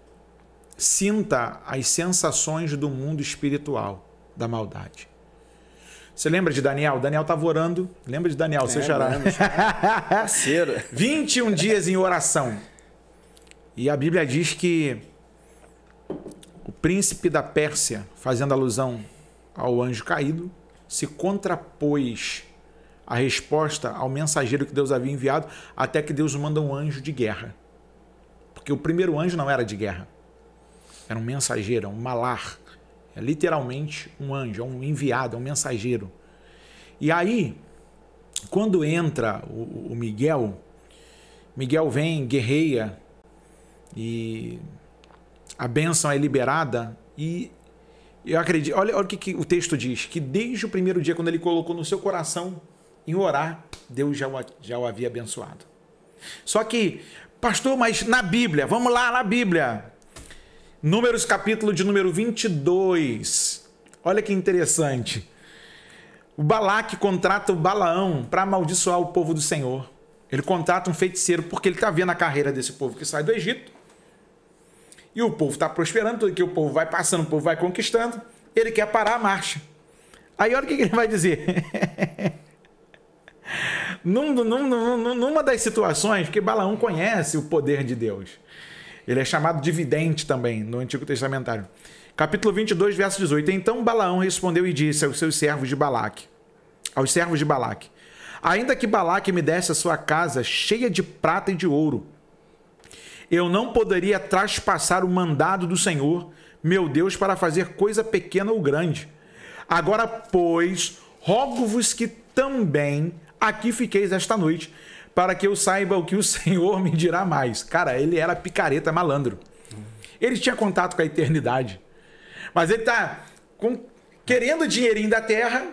sinta as sensações do mundo espiritual, da maldade. Você lembra de Daniel? Daniel estava orando. Lembra de Daniel, seu xará? 21 dias em oração. E a Bíblia diz que o príncipe da Pérsia, fazendo alusão ao anjo caído, se contrapôs a resposta ao mensageiro que Deus havia enviado, até que Deus manda um anjo de guerra. Porque o primeiro anjo não era de guerra. Era um mensageiro, um malar. É literalmente um anjo, é um enviado, é um mensageiro. E aí, quando entra o Miguel, Miguel vem, guerreia, e a bênção é liberada. E eu acredito, olha o que o texto diz, que desde o primeiro dia, quando ele colocou no seu coração em orar, Deus já o havia abençoado. Só que, pastor, mas na Bíblia, vamos lá na Bíblia. Números, capítulo de número 22. Olha que interessante. O Balaque contrata o Balaão para amaldiçoar o povo do Senhor. Ele contrata um feiticeiro porque ele está vendo a carreira desse povo que sai do Egito. E o povo está prosperando, tudo que o povo vai passando, o povo vai conquistando. Ele quer parar a marcha. Aí olha o que ele vai dizer. Numa das situações, porque Balaão conhece o poder de Deus. Ele é chamado de vidente também, no Antigo Testamentário. Capítulo 22, verso 18. Então Balaão respondeu e disse aos seus servos de Balaque, aos servos de Balaque: ainda que Balaque me desse a sua casa cheia de prata e de ouro, eu não poderia traspassar o mandado do Senhor, meu Deus, para fazer coisa pequena ou grande. Agora, pois, rogo-vos que também aqui fiqueis esta noite, para que eu saiba o que o Senhor me dirá mais. Cara, ele era picareta, malandro. Ele tinha contato com a eternidade. Mas ele tá querendo o dinheirinho da terra.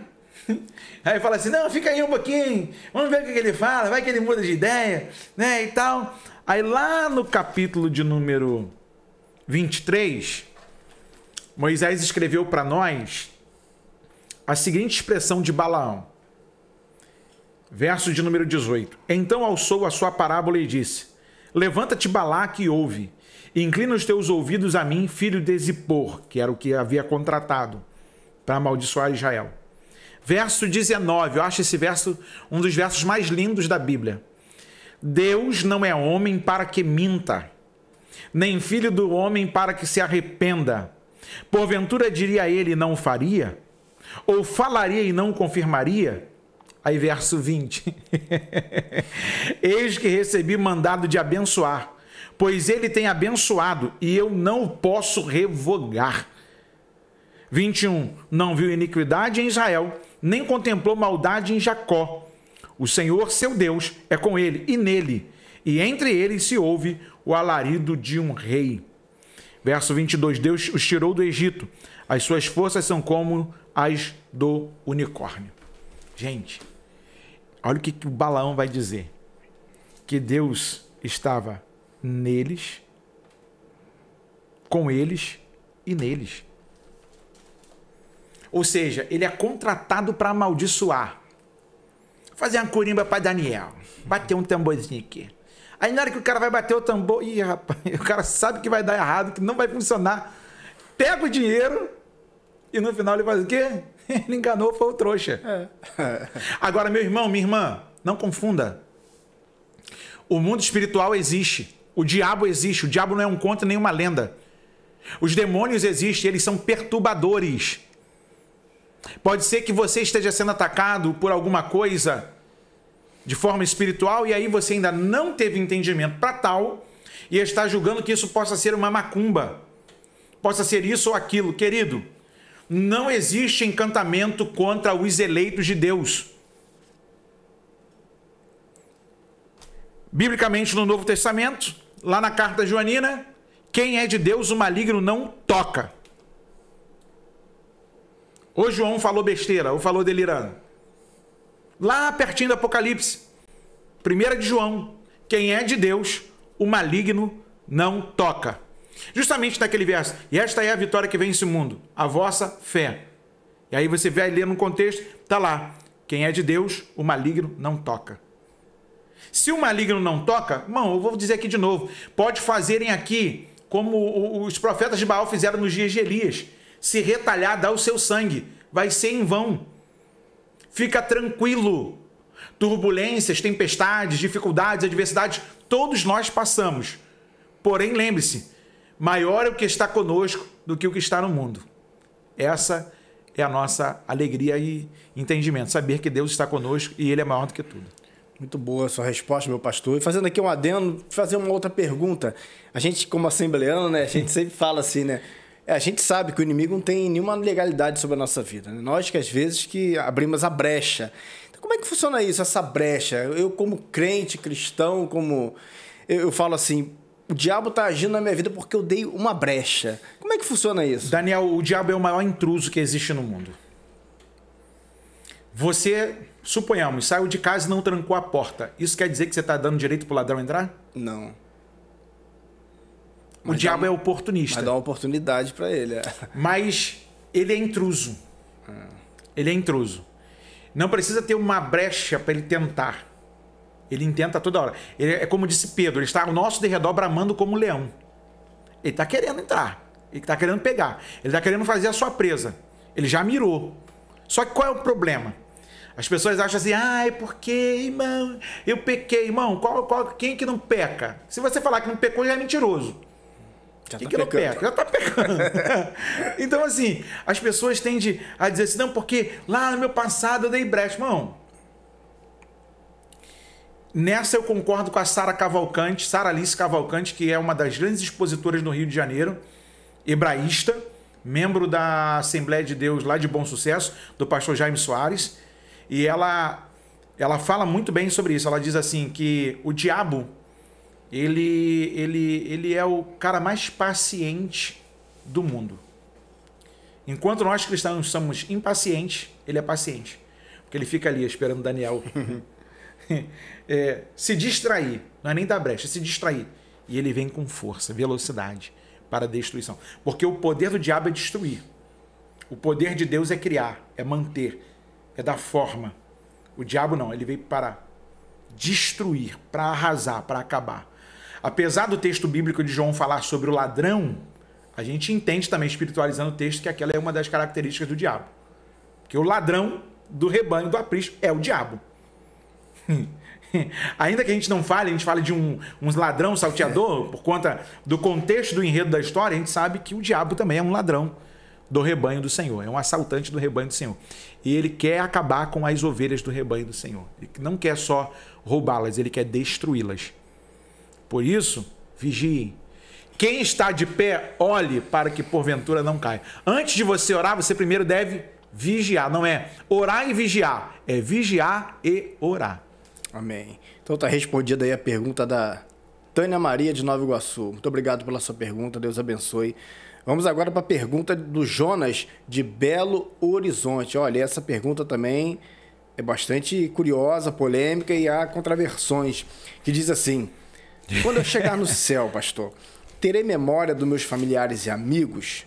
Aí fala assim, não, fica aí um pouquinho, vamos ver o que ele fala, vai que ele muda de ideia, né, e tal. Aí lá no capítulo de número 23, Moisés escreveu para nós a seguinte expressão de Balaão. Verso de número 18. Então alçou a sua parábola e disse: levanta-te, Balaque, e ouve, e inclina os teus ouvidos a mim, filho de Zippor, que era o que havia contratado para amaldiçoar Israel. Verso 19, eu acho esse verso um dos versos mais lindos da Bíblia. Deus não é homem para que minta, nem filho do homem para que se arrependa. Porventura diria ele, não faria? Ou falaria e não confirmaria? Aí verso 20. Eis que recebi mandado de abençoar, pois ele tem abençoado e eu não o posso revogar. 21. Não viu iniquidade em Israel, nem contemplou maldade em Jacó. O Senhor, seu Deus, é com ele e nele, e entre eles se ouve o alarido de um rei. Verso 22. Deus os tirou do Egito. As suas forças são como as do unicórnio. Gente, olha o que o Balaão vai dizer. Que Deus estava neles, com eles e neles. Ou seja, ele é contratado para amaldiçoar. Fazer uma corimba para Daniel. Bater um tamborzinho aqui. Aí na hora que o cara vai bater o tambor, ih, rapaz, o cara sabe que vai dar errado, que não vai funcionar. Pega o dinheiro e no final ele faz o quê? Ele enganou, foi o trouxa. Agora, meu irmão, minha irmã, não confunda. O mundo espiritual existe. O diabo existe. O diabo não é um conto nem uma lenda. Os demônios existem, eles são perturbadores. Pode ser que você esteja sendo atacado por alguma coisa de forma espiritual e aí você ainda não teve entendimento para tal e está julgando que isso possa ser uma macumba, possa ser isso ou aquilo. Querido, não existe encantamento contra os eleitos de Deus. Biblicamente, no Novo Testamento, lá na carta joanina, quem é de Deus, o maligno não toca. Ou João falou besteira, ou falou delirando. Lá pertinho do Apocalipse, 1 de João, quem é de Deus, o maligno não toca. Justamente naquele verso, e esta é a vitória que vence o mundo, a vossa fé. E aí você vai ler no contexto, está lá, quem é de Deus, o maligno não toca. Se o maligno não toca, irmão, eu vou dizer aqui de novo, pode fazerem aqui como os profetas de Baal fizeram nos dias de Elias, se retalhar, dar o seu sangue, vai ser em vão. Fica tranquilo. Turbulências, tempestades, dificuldades, adversidades, todos nós passamos. Porém, lembre-se, maior é o que está conosco do que o que está no mundo. Essa é a nossa alegria e entendimento, saber que Deus está conosco e Ele é maior do que tudo. Muito boa a sua resposta, meu pastor. E fazendo aqui um adendo, fazer uma outra pergunta. A gente, como assembleano, né, a gente sempre fala assim, né? A gente sabe que o inimigo não tem nenhuma legalidade sobre a nossa vida, né? Nós que às vezes que abrimos a brecha. Então, como é que funciona isso, essa brecha? Eu como crente, cristão, como... Eu falo assim, o diabo está agindo na minha vida porque eu dei uma brecha. Como é que funciona isso? Daniel, o diabo é o maior intruso que existe no mundo. Você, suponhamos, saiu de casa e não trancou a porta. Isso quer dizer que você está dando direito para o ladrão entrar? Não. O diabo é oportunista. Mas dá uma oportunidade para ele. Mas ele é intruso. Ele é intruso. Não precisa ter uma brecha para ele tentar. Ele intenta toda hora. Ele é como disse Pedro, ele está ao nosso derredor bramando como um leão. Ele está querendo entrar. Ele está querendo pegar. Ele está querendo fazer a sua presa. Ele já mirou. Só que qual é o problema? As pessoas acham assim, é porque, irmão, eu pequei. Irmão, quem que não peca? Se você falar que não pecou, já é mentiroso. Quem que não peca? Já está pecando. Então, assim, as pessoas tendem a dizer assim, não, porque lá no meu passado eu dei brecha. Irmão, nessa eu concordo com a Sara Cavalcante, Sara Alice Cavalcante, que é uma das grandes expositoras no Rio de Janeiro, hebraísta, membro da Assembleia de Deus lá de Bom Sucesso, do pastor Jaime Soares, e ela fala muito bem sobre isso. Ela diz assim que o diabo ele é o cara mais paciente do mundo. Enquanto nós cristãos somos impacientes, ele é paciente, porque ele fica ali esperando Daniel se distrair, não é nem dar brecha, se distrair, e ele vem com força, velocidade para a destruição, porque o poder do diabo é destruir. O poder de Deus é criar, é manter, é dar forma. O diabo não, ele veio para destruir, para arrasar, para acabar. Apesar do texto bíblico de João falar sobre o ladrão, a gente entende também, espiritualizando o texto, que aquela é uma das características do diabo. Que o ladrão do rebanho do aprisco é o diabo. Ainda que a gente não fale, a gente fale de um ladrão salteador, por conta do contexto do enredo da história, a gente sabe que o diabo também é um ladrão do rebanho do Senhor, é um assaltante do rebanho do Senhor. E ele quer acabar com as ovelhas do rebanho do Senhor. Ele não quer só roubá-las, ele quer destruí-las. Por isso, vigiem. Quem está de pé, olhe para que porventura não caia. Antes de você orar, você primeiro deve vigiar. Não é orar e vigiar, é vigiar e orar. Amém. Então está respondida aí a pergunta da Tânia Maria de Nova Iguaçu. Muito obrigado pela sua pergunta, Deus abençoe. Vamos agora para a pergunta do Jonas de Belo Horizonte. Olha, essa pergunta também é bastante curiosa, polêmica e há contraversões, que diz assim: quando eu chegar no céu, pastor, terei memória dos meus familiares e amigos?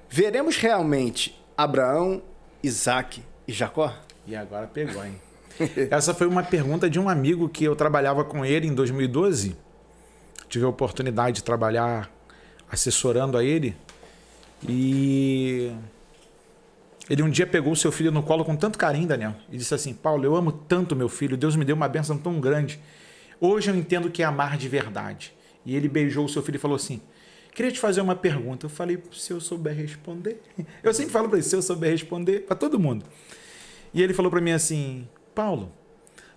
Veremos realmente Abraão, Isaac e Jacó? E agora pegou, hein? Essa foi uma pergunta de um amigo que eu trabalhava com ele em 2012. Tive a oportunidade de trabalhar assessorando a ele. E ele um dia pegou o seu filho no colo com tanto carinho, Daniel, e disse assim: Paulo, eu amo tanto meu filho, Deus me deu uma bênção tão grande. Hoje eu entendo que é amar de verdade. E ele beijou o seu filho e falou assim: queria te fazer uma pergunta. Eu falei: se eu souber responder. Eu sempre falo para ele: se eu souber responder, para todo mundo. E ele falou para mim assim: Paulo,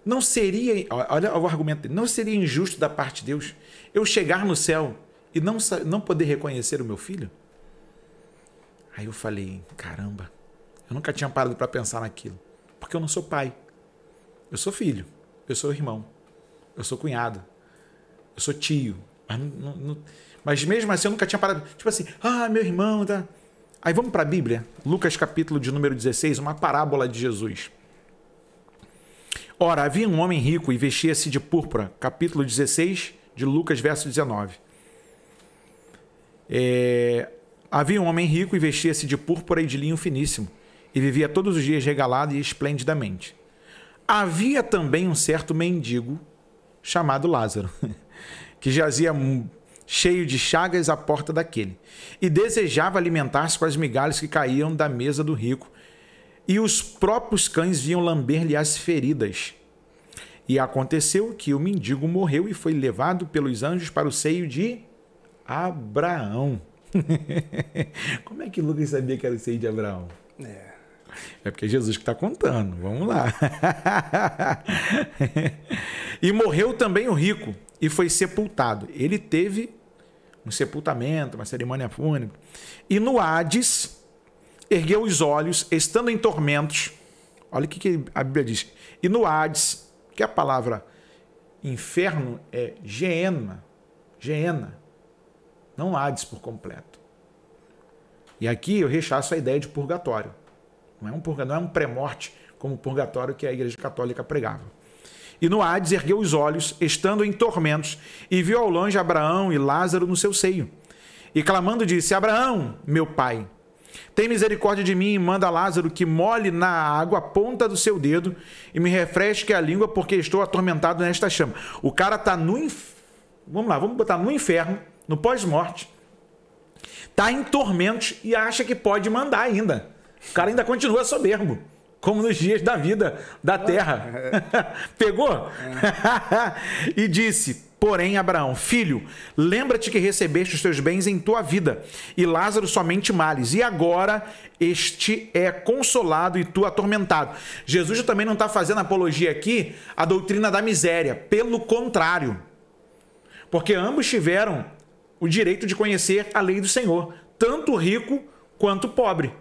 não seria, olha o argumento dele, não seria injusto da parte de Deus eu chegar no céu e não poder reconhecer o meu filho? Aí eu falei: caramba, eu nunca tinha parado para pensar naquilo. Porque eu não sou pai. Eu sou filho, eu sou irmão, eu sou cunhado, eu sou tio. Mas mesmo assim eu nunca tinha parado. Tipo assim, meu irmão, tá? Aí vamos para a Bíblia, Lucas capítulo de número 16, uma parábola de Jesus. Ora, havia um homem rico e vestia-se de púrpura. Capítulo 16 de Lucas, verso 19. Havia um homem rico e vestia-se de púrpura e de linho finíssimo, e vivia todos os dias regalado e esplendidamente. Havia também um certo mendigo, chamado Lázaro, que jazia cheio de chagas à porta daquele, e desejava alimentar-se com as migalhas que caíam da mesa do rico, e os próprios cães vinham lamber-lhe as feridas. E aconteceu que o mendigo morreu e foi levado pelos anjos para o seio de Abraão. Como é que Lucas sabia que era o seio de Abraão? É porque é Jesus que está contando. Vamos lá. E morreu também o rico e foi sepultado. Ele teve um sepultamento, uma cerimônia fúnebre. E no Hades ergueu os olhos, estando em tormentos. Olha o que a Bíblia diz. E no Hades, que a palavra inferno é Geena, não Hades por completo. E aqui eu rechaço a ideia de purgatório. Não é um pré-morte como o purgatório que a Igreja Católica pregava. E no Hades ergueu os olhos, estando em tormentos, e viu ao longe Abraão e Lázaro no seu seio. E clamando disse: Abraão, meu pai, tem misericórdia de mim e manda Lázaro que molhe na água a ponta do seu dedo e me refresque a língua, porque estou atormentado nesta chama. O cara está vamos botar no inferno, no pós-morte, está em tormentos e acha que pode mandar ainda. O cara ainda continua soberbo, como nos dias da vida da terra. Pegou? E disse: porém, Abraão, filho, lembra-te que recebeste os teus bens em tua vida, e Lázaro somente males, e agora este é consolado e tu atormentado. Jesus também não está fazendo apologia aqui à doutrina da miséria, pelo contrário, porque ambos tiveram o direito de conhecer a lei do Senhor, tanto o rico quanto o pobre.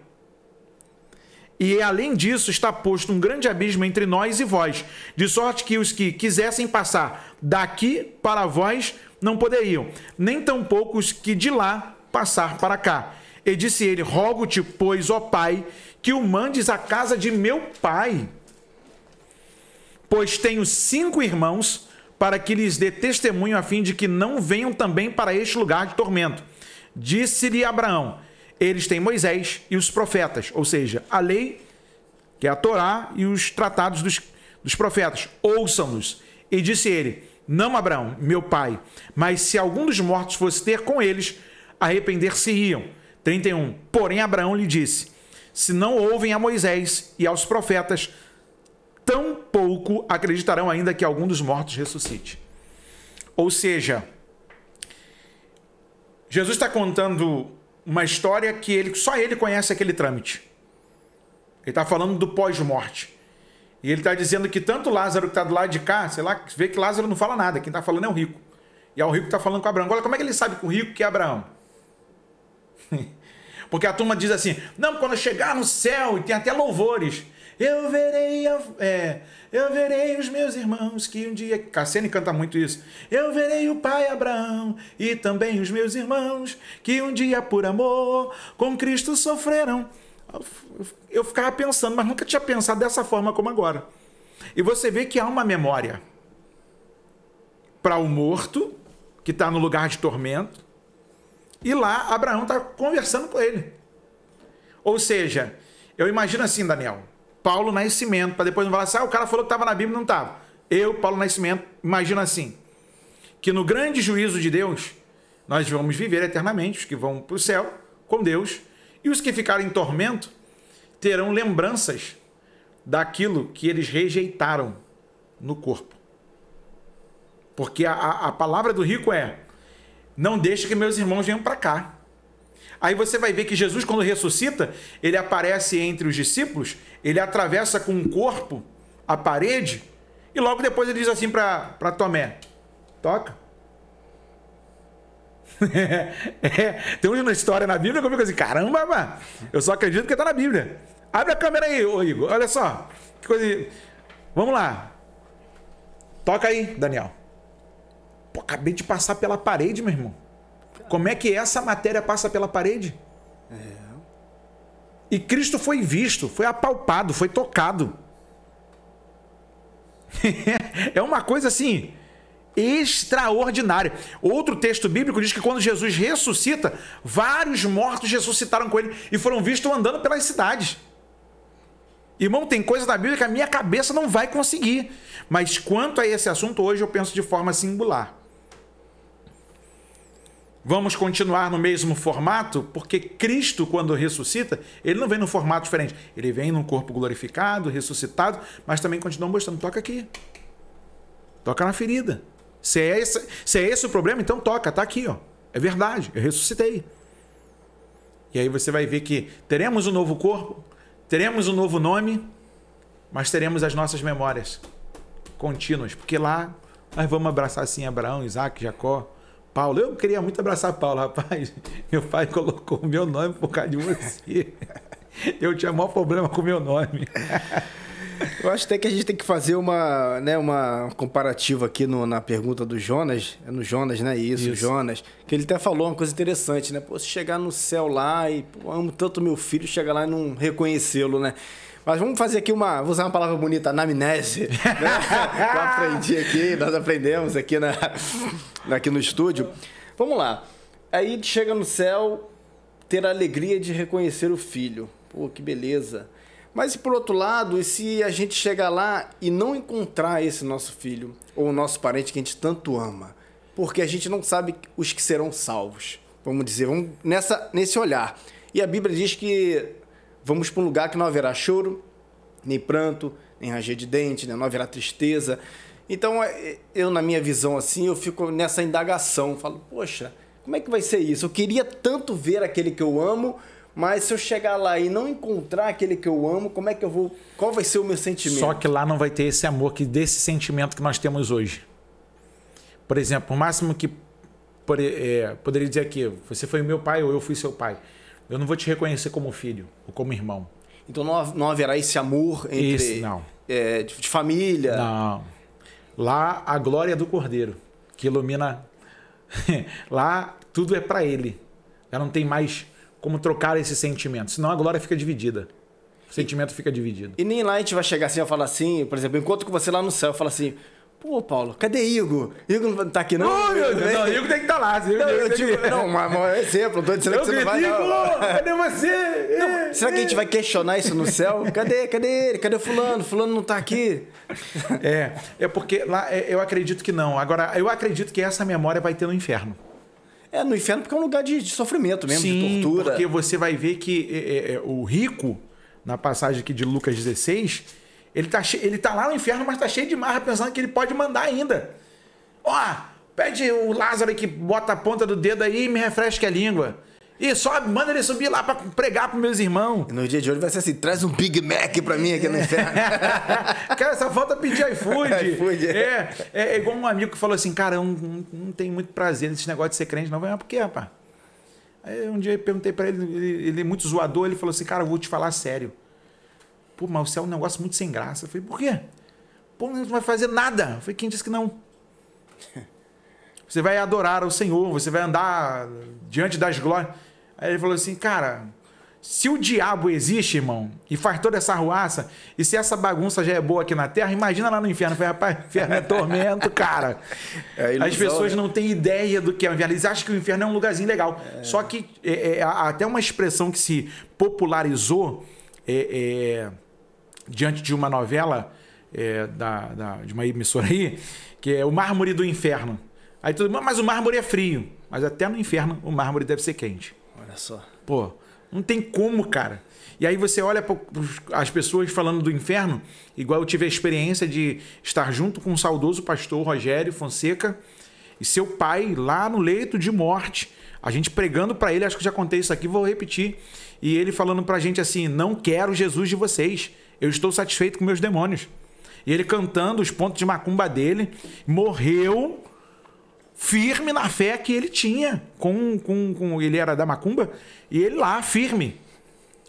E além disso está posto um grande abismo entre nós e vós, de sorte que os que quisessem passar daqui para vós não poderiam, nem tampouco os que de lá passar para cá. E disse ele: rogo-te, pois, ó Pai, que o mandes à casa de meu pai, pois tenho 5 irmãos, para que lhes dê testemunho, a fim de que não venham também para este lugar de tormento. Disse-lhe Abraão: Eles têm Moisés e os profetas, ou seja, a lei, que é a Torá, e os tratados dos profetas. Ouçam-nos. E disse ele: não, Abraão, meu pai, mas se algum dos mortos fosse ter com eles, arrepender-se-iam. 31. Porém, Abraão lhe disse: se não ouvem a Moisés e aos profetas, tão pouco acreditarão ainda que algum dos mortos ressuscite. Ou seja, Jesus está contando uma história que só ele conhece aquele trâmite. Ele está falando do pós-morte. E ele está dizendo que tanto Lázaro que está do lado de cá, sei lá, vê que Lázaro não fala nada. Quem está falando é o rico. E é o rico que está falando com Abraão. Olha, como é que ele sabe que o rico que é Abraão? Porque a turma diz assim: não, quando eu chegar no céu, e tem até louvores, eu verei os meus irmãos que um dia... Cassiane canta muito isso. Eu verei o pai Abraão e também os meus irmãos que um dia por amor com Cristo sofreram. Eu ficava pensando, mas nunca tinha pensado dessa forma como agora. E você vê que há uma memória para o morto, que está no lugar de tormento, e lá Abraão está conversando com ele. Ou seja, eu imagino assim, Daniel, Paulo Nascimento, para depois não falar assim: o cara falou que estava na Bíblia, não estava. Eu, Paulo Nascimento, imagino assim, que no grande juízo de Deus, nós vamos viver eternamente, os que vão para o céu com Deus, e os que ficarem em tormento terão lembranças daquilo que eles rejeitaram no corpo. Porque a palavra do rico é: não deixe que meus irmãos venham para cá. Aí você vai ver que Jesus, quando ressuscita, ele aparece entre os discípulos, ele atravessa com o corpo a parede, e logo depois ele diz assim para Tomé: toca. Tem uma história na Bíblia que eu fico assim: caramba, mano, eu só acredito porque está na Bíblia. Abre a câmera aí, ô Igor, olha só. Que coisa... Vamos lá. Toca aí, Daniel. Pô, acabei de passar pela parede, meu irmão. Como é que essa matéria passa pela parede? E Cristo foi visto, foi apalpado, foi tocado. É uma coisa assim extraordinária. Outro texto bíblico diz que quando Jesus ressuscita, vários mortos ressuscitaram com ele e foram vistos andando pelas cidades. Irmão, tem coisa da Bíblia que a minha cabeça não vai conseguir. Mas quanto a esse assunto, hoje eu penso de forma singular. Vamos continuar no mesmo formato, porque Cristo, quando ressuscita, ele não vem num formato diferente. Ele vem num corpo glorificado, ressuscitado, mas também continua mostrando: toca aqui. Toca na ferida. Se é esse o problema, então toca, tá aqui, ó. É verdade, eu ressuscitei. E aí você vai ver que teremos um novo corpo, teremos um novo nome, mas teremos as nossas memórias contínuas, porque lá nós vamos abraçar assim Abraão, Isaac, Jacó, Paulo. Eu queria muito abraçar Paulo, rapaz. Meu pai colocou o meu nome por causa de você. Eu tinha maior problema com o meu nome. Eu acho até que a gente tem que fazer uma comparativa aqui na pergunta do Jonas. É no Jonas, né? Isso, Jonas. Que ele até falou uma coisa interessante, né? Pô, se chegar no céu lá e amo tanto meu filho, chegar lá e não reconhecê-lo, né? Mas vamos fazer aqui vou usar uma palavra bonita, anamnese, né? Que eu aprendi aqui, nós aprendemos aqui, aqui no estúdio. Vamos lá. Aí chega no céu, ter a alegria de reconhecer o filho. Pô, que beleza. Mas, por outro lado, e se a gente chegar lá e não encontrar esse nosso filho ou o nosso parente que a gente tanto ama? Porque a gente não sabe os que serão salvos. Vamos dizer, nesse olhar. E a Bíblia diz que vamos para um lugar que não haverá choro, nem pranto, nem ranger de dente, né? Não haverá tristeza. Então, eu, na minha visão assim, eu fico nessa indagação. Falo, poxa, como é que vai ser isso? Eu queria tanto ver aquele que eu amo, mas se eu chegar lá e não encontrar aquele que eu amo, como é que eu vou... Qual vai ser o meu sentimento? Só que lá não vai ter esse amor, desse sentimento que nós temos hoje. Por exemplo, o máximo que poderia dizer aqui: você foi meu pai ou eu fui seu pai. Eu não vou te reconhecer como filho ou como irmão. Então não haverá esse amor entre de família? Não. Lá a glória é do Cordeiro, que ilumina. Lá tudo é para ele. Já não tem mais como trocar esse sentimento. Senão a glória fica dividida. O sentimento fica dividido. E nem lá a gente vai chegar assim e falar assim, por exemplo, eu encontro com você lá no céu, eu falo assim: Pô, Paulo, cadê Igor? Igor não tá aqui, não? Ô, meu Deus, não, Igor tem que estar lá. Mas exemplo, não tô dizendo que você não vai, não. Cadê você? Não, será que a gente vai questionar isso no céu? Cadê ele? Cadê o fulano? Fulano não tá aqui. É porque lá eu acredito que não. Agora, eu acredito que essa memória vai ter no inferno. No inferno porque é um lugar de sofrimento mesmo, sim, de tortura. Porque você vai ver que o rico, na passagem aqui de Lucas 16, ele tá lá no inferno, mas tá cheio de marra, pensando que ele pode mandar ainda. Pede o Lázaro que bota a ponta do dedo aí e me refresca a língua. E manda ele subir lá pra pregar pros meus irmãos. E no dia de hoje vai ser assim, traz um Big Mac pra mim aqui no inferno. Cara, só falta pedir iFood. É igual um amigo que falou assim, cara, eu não tenho muito prazer nesse negócio de ser crente, não. Por quê, rapaz? Aí um dia eu perguntei pra ele é muito zoador, ele falou assim, cara, eu vou te falar sério. Pô, mas o céu é um negócio muito sem graça. Eu falei, por quê? Pô, não vai fazer nada. Eu falei, quem disse que não? Você vai adorar o Senhor, você vai andar diante das glórias. Aí ele falou assim, cara, se o diabo existe, irmão, e faz toda essa arruaça, e se essa bagunça já é boa aqui na terra, imagina lá no inferno. Eu falei, rapaz, inferno é tormento, cara. Ilusão, as pessoas não têm ideia do que é o inferno. Eles acham que o inferno é um lugarzinho legal. Só que até uma expressão que se popularizou diante de uma novela de uma emissora aí, que é o Mármore do Inferno. Aí todo mundo, mas o mármore é frio. Mas até no inferno o mármore deve ser quente. Olha só. Pô, não tem como, cara. E aí você olha para as pessoas falando do inferno, igual eu tive a experiência de estar junto com o saudoso pastor Rogério Fonseca e seu pai lá no leito de morte. A gente pregando para ele, acho que já contei isso aqui, vou repetir. E ele falando pra gente assim, não quero Jesus de vocês. Eu estou satisfeito com meus demônios. E ele cantando os pontos de macumba dele, morreu firme na fé que ele tinha. Ele era da macumba, e ele lá, firme.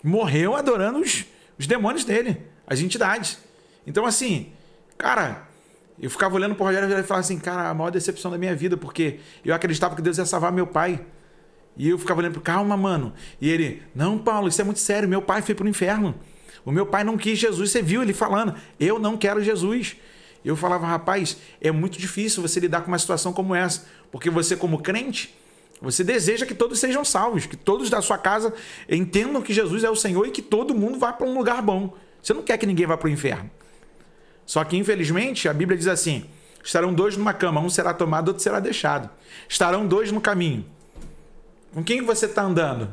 Morreu adorando os demônios dele, as entidades. Então, assim, cara, eu ficava olhando pro Rogério e falava assim, cara, a maior decepção da minha vida, porque eu acreditava que Deus ia salvar meu pai. E eu ficava olhando pro calma, mano. E ele, não, Paulo, isso é muito sério, meu pai foi pro inferno. O meu pai não quis Jesus, você viu ele falando, eu não quero Jesus. Eu falava, rapaz, é muito difícil você lidar com uma situação como essa, porque você, como crente, você deseja que todos sejam salvos, que todos da sua casa entendam que Jesus é o Senhor e que todo mundo vá para um lugar bom. Você não quer que ninguém vá para o inferno. Só que, infelizmente, a Bíblia diz assim, estarão dois numa cama, um será tomado, outro será deixado. Estarão dois no caminho. Com quem você está andando?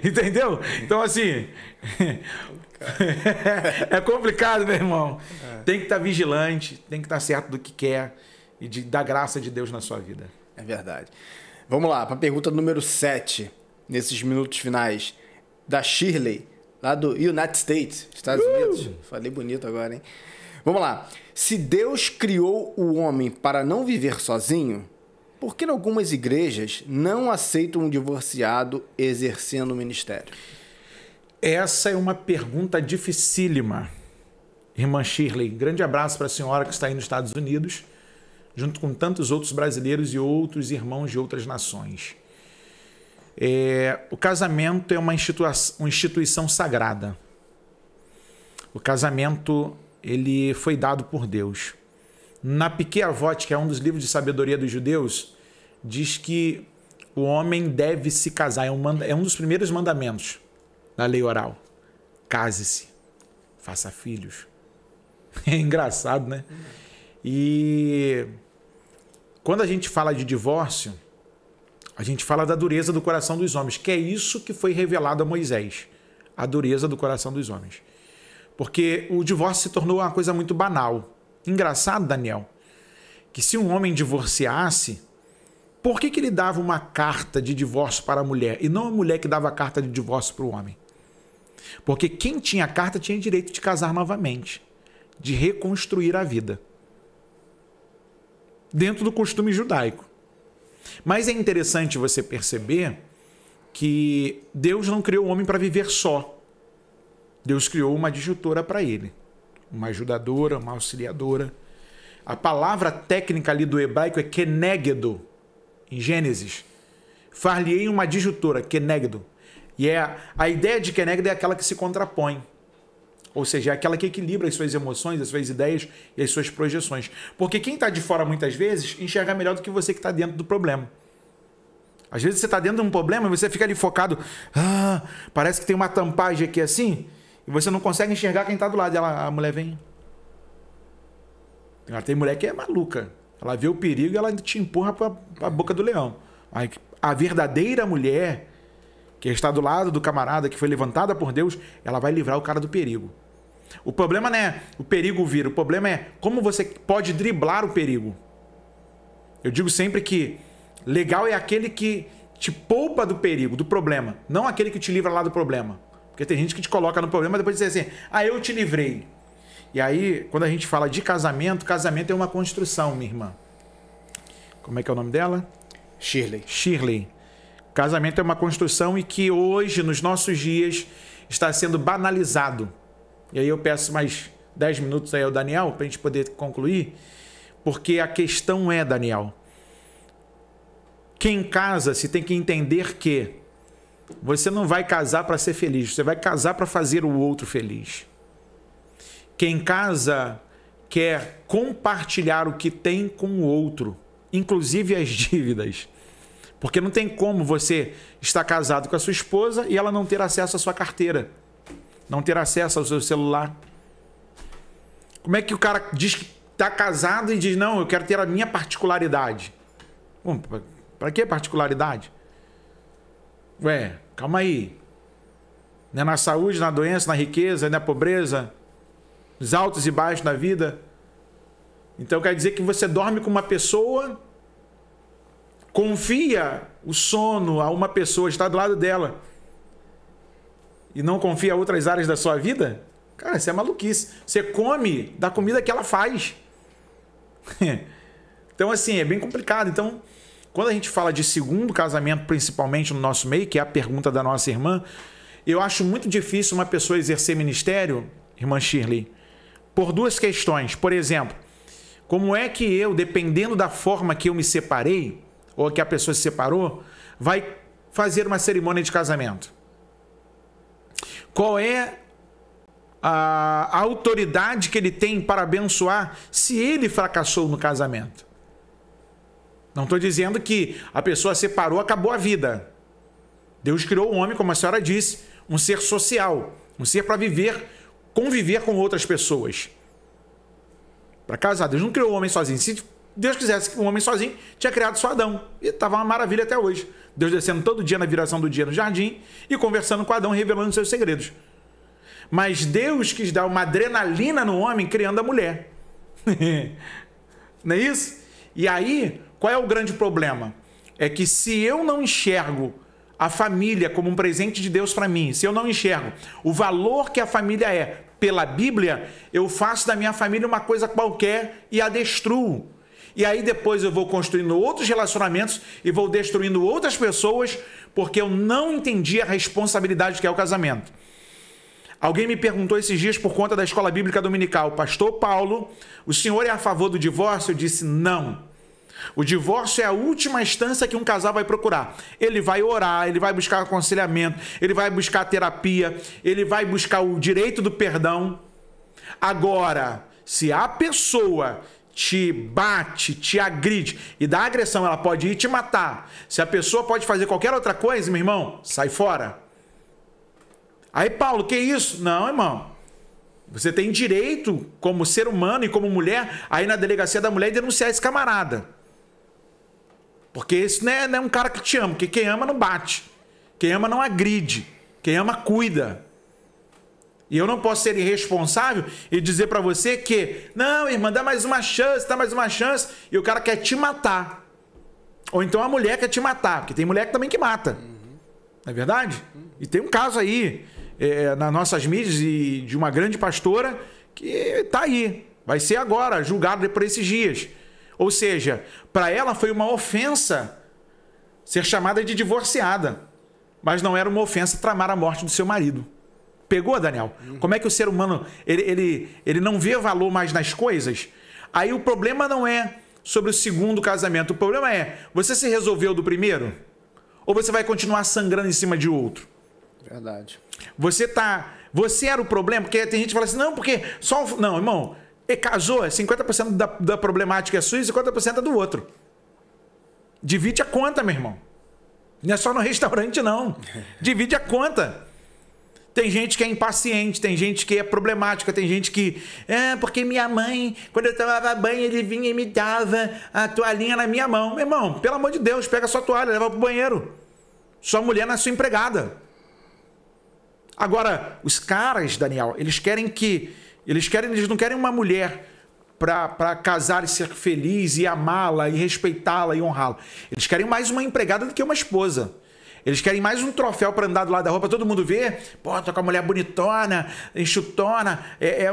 Entendeu? Então, assim... é complicado, meu irmão. Tem que estar vigilante, tem que estar certo do que quer e da graça de Deus na sua vida. É verdade. Vamos lá, para a pergunta número 7, nesses minutos finais, da Shirley, lá do United States, Estados Unidos. Falei bonito agora, hein? Vamos lá. Se Deus criou o homem para não viver sozinho, por que algumas igrejas não aceitam um divorciado exercendo o ministério? Essa é uma pergunta dificílima, irmã Shirley. Grande abraço para a senhora que está aí nos Estados Unidos, junto com tantos outros brasileiros e outros irmãos de outras nações. O casamento é uma instituição sagrada. O casamento ele foi dado por Deus. Na Pirkei Avot, que é um dos livros de sabedoria dos judeus, diz que o homem deve se casar. É um dos primeiros mandamentos da lei oral. Case-se, faça filhos. É engraçado, né? E quando a gente fala de divórcio, a gente fala da dureza do coração dos homens, que é isso que foi revelado a Moisés. A dureza do coração dos homens. Porque o divórcio se tornou uma coisa muito banal. Engraçado, Daniel, que se um homem divorciasse, por que ele dava uma carta de divórcio para a mulher e não a mulher que dava a carta de divórcio para o homem? Porque quem tinha a carta tinha direito de casar novamente, de reconstruir a vida, dentro do costume judaico. Mas é interessante você perceber que Deus não criou o homem para viver só. Deus criou uma adjutora para ele, uma ajudadora, uma auxiliadora. A palavra técnica ali do hebraico é kenegdo, em Gênesis. Far-lhe-ei uma adjutora, kenegdo. E a ideia de kenegdo é aquela que se contrapõe. Ou seja, é aquela que equilibra as suas emoções, as suas ideias e as suas projeções. Porque quem está de fora, muitas vezes, enxerga melhor do que você que está dentro do problema. Às vezes você está dentro de um problema e você fica ali focado. Parece que tem uma tampagem aqui assim, e você não consegue enxergar quem está do lado. A mulher vem. Tem mulher que é maluca. Ela vê o perigo e ela te empurra para a boca do leão. A verdadeira mulher, que está do lado do camarada que foi levantada por Deus, ela vai livrar o cara do perigo. O problema não é o perigo vir, o problema é como você pode driblar o perigo. Eu digo sempre que legal é aquele que te poupa do perigo, do problema, não aquele que te livra lá do problema. Porque tem gente que te coloca no problema e depois diz assim, eu te livrei. E aí, quando a gente fala de casamento, casamento é uma construção, minha irmã. Como é que é o nome dela? Shirley. Casamento é uma construção e que hoje, nos nossos dias, está sendo banalizado. E aí eu peço mais 10 minutos aí ao Daniel, para a gente poder concluir, porque a questão é, Daniel, quem casa-se tem que entender que você não vai casar para ser feliz, você vai casar para fazer o outro feliz. Quem casa quer compartilhar o que tem com o outro, inclusive as dívidas. Porque não tem como você estar casado com a sua esposa e ela não ter acesso à sua carteira, não ter acesso ao seu celular. Como é que o cara diz que está casado e diz, não, eu quero ter a minha particularidade? Para que particularidade? Calma aí. Não é na saúde, na doença, na riqueza, na pobreza, nos altos e baixos da vida. Então quer dizer que você dorme com uma pessoa, confia o sono a uma pessoa, está do lado dela, e não confia a outras áreas da sua vida? Cara, isso é maluquice. Você come da comida que ela faz. Então, assim, é bem complicado. Então, quando a gente fala de segundo casamento, principalmente no nosso meio, que é a pergunta da nossa irmã, eu acho muito difícil uma pessoa exercer ministério, irmã Shirley, por duas questões. Por exemplo, como é que eu, dependendo da forma que eu me separei, ou que a pessoa se separou, vai fazer uma cerimônia de casamento? Qual é a autoridade que ele tem para abençoar se ele fracassou no casamento? Não estou dizendo que a pessoa separou, acabou a vida. Deus criou o homem, como a senhora disse, um ser social, um ser para conviver com outras pessoas. Para casar, Deus não criou o homem sozinho. Se Deus quisesse um homem sozinho, tinha criado só Adão. E estava uma maravilha até hoje. Deus descendo todo dia na viração do dia no jardim e conversando com Adão, revelando seus segredos. Mas Deus quis dar uma adrenalina no homem, criando a mulher. Não é isso? E aí, qual é o grande problema? É que se eu não enxergo a família como um presente de Deus para mim, se eu não enxergo o valor que a família é pela Bíblia, eu faço da minha família uma coisa qualquer e a destruo. E aí depois eu vou construindo outros relacionamentos e vou destruindo outras pessoas porque eu não entendi a responsabilidade que é o casamento. Alguém me perguntou esses dias por conta da escola bíblica dominical, Pastor Paulo, o senhor é a favor do divórcio? Eu disse, não. O divórcio é a última instância que um casal vai procurar. Ele vai orar, ele vai buscar aconselhamento, ele vai buscar terapia, ele vai buscar o direito do perdão. Agora, se a pessoa te bate, te agride, e da agressão ela pode ir te matar, se a pessoa pode fazer qualquer outra coisa, meu irmão, sai fora. Aí, Paulo, que isso? Não, irmão. Você tem direito, como ser humano e como mulher, aí na delegacia da mulher e denunciar esse camarada. Porque esse não é um cara que te ama, porque quem ama não bate. Quem ama não agride. Quem ama cuida. E eu não posso ser irresponsável e dizer para você que, não, irmã, dá mais uma chance, e o cara quer te matar. Ou então a mulher quer te matar, porque tem mulher também que mata. Não é verdade? E tem um caso aí, nas nossas mídias, de uma grande pastora que está aí. Vai ser agora, julgado por esses dias. Ou seja, para ela foi uma ofensa ser chamada de divorciada. Mas não era uma ofensa tramar a morte do seu marido. Pegou, Daniel? Como é que o ser humano ele não vê valor mais nas coisas? Aí o problema não é sobre o segundo casamento. O problema é, você se resolveu do primeiro? Ou você vai continuar sangrando em cima de outro? Verdade. Você era o problema? Porque tem gente que fala assim, não, porque só um... Não, irmão, casou, 50% da problemática é sua e 50% é do outro. Divide a conta, meu irmão. Não é só no restaurante, não. Divide a conta. Tem gente que é impaciente, tem gente que é problemática, tem gente que... porque minha mãe, quando eu tomava banho, ele vinha e me dava a toalhinha na minha mão. Meu irmão, pelo amor de Deus, pega a sua toalha, leva pro banheiro. Sua mulher não é sua empregada. Agora, os caras, Daniel, eles não querem uma mulher para casar e ser feliz e amá-la e respeitá-la e honrá-la. Eles querem mais uma empregada do que uma esposa. Eles querem mais um troféu para andar do lado da rua, para todo mundo ver. Pô, tô com a mulher bonitona, enxutona,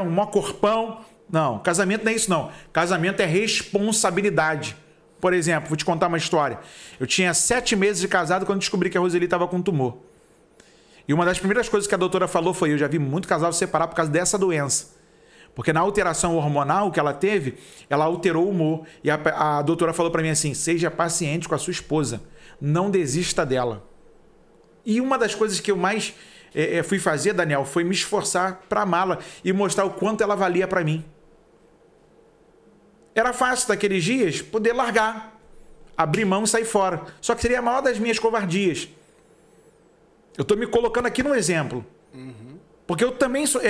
um mó corpão. Não, casamento não é isso não. Casamento é responsabilidade. Por exemplo, vou te contar uma história. Eu tinha 7 meses de casado quando descobri que a Roseli estava com tumor. E uma das primeiras coisas que a doutora falou foi, eu já vi muito casal se separar por causa dessa doença. Porque na alteração hormonal que ela teve, ela alterou o humor. E a doutora falou para mim assim, seja paciente com a sua esposa. Não desista dela. E uma das coisas que eu mais fui fazer, Daniel, foi me esforçar para amá-la e mostrar o quanto ela valia para mim. Era fácil daqueles dias poder largar, abrir mão e sair fora. Só que seria a maior das minhas covardias. Eu estou me colocando aqui no exemplo. Uhum. Porque eu também sou...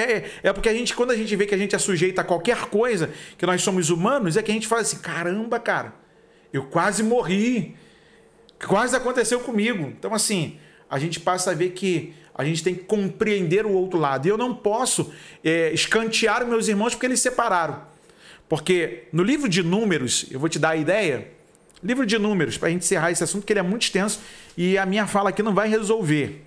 porque quando a gente vê que a gente é sujeito a qualquer coisa, que nós somos humanos, é que a gente fala assim, caramba, cara, eu quase morri. Quase aconteceu comigo. Então, assim, a gente passa a ver que a gente tem que compreender o outro lado. E eu não posso escantear os meus irmãos porque eles separaram. Porque no livro de Números, eu vou te dar a ideia, livro de Números, para a gente encerrar esse assunto, que ele é muito extenso e a minha fala aqui não vai resolver.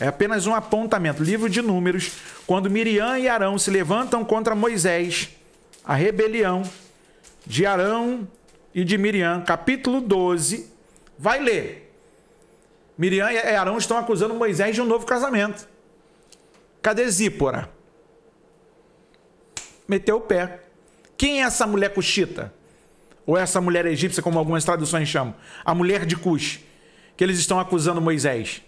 É apenas um apontamento. Livro de Números, quando Miriam e Arão se levantam contra Moisés, a rebelião de Arão e de Miriam, capítulo 12, vai ler. Miriam e Arão estão acusando Moisés de um novo casamento. Cadê Zípora? Meteu o pé. Quem é essa mulher cuxita? Ou essa mulher egípcia, como algumas traduções chamam? A mulher de Cush, que eles estão acusando Moisés.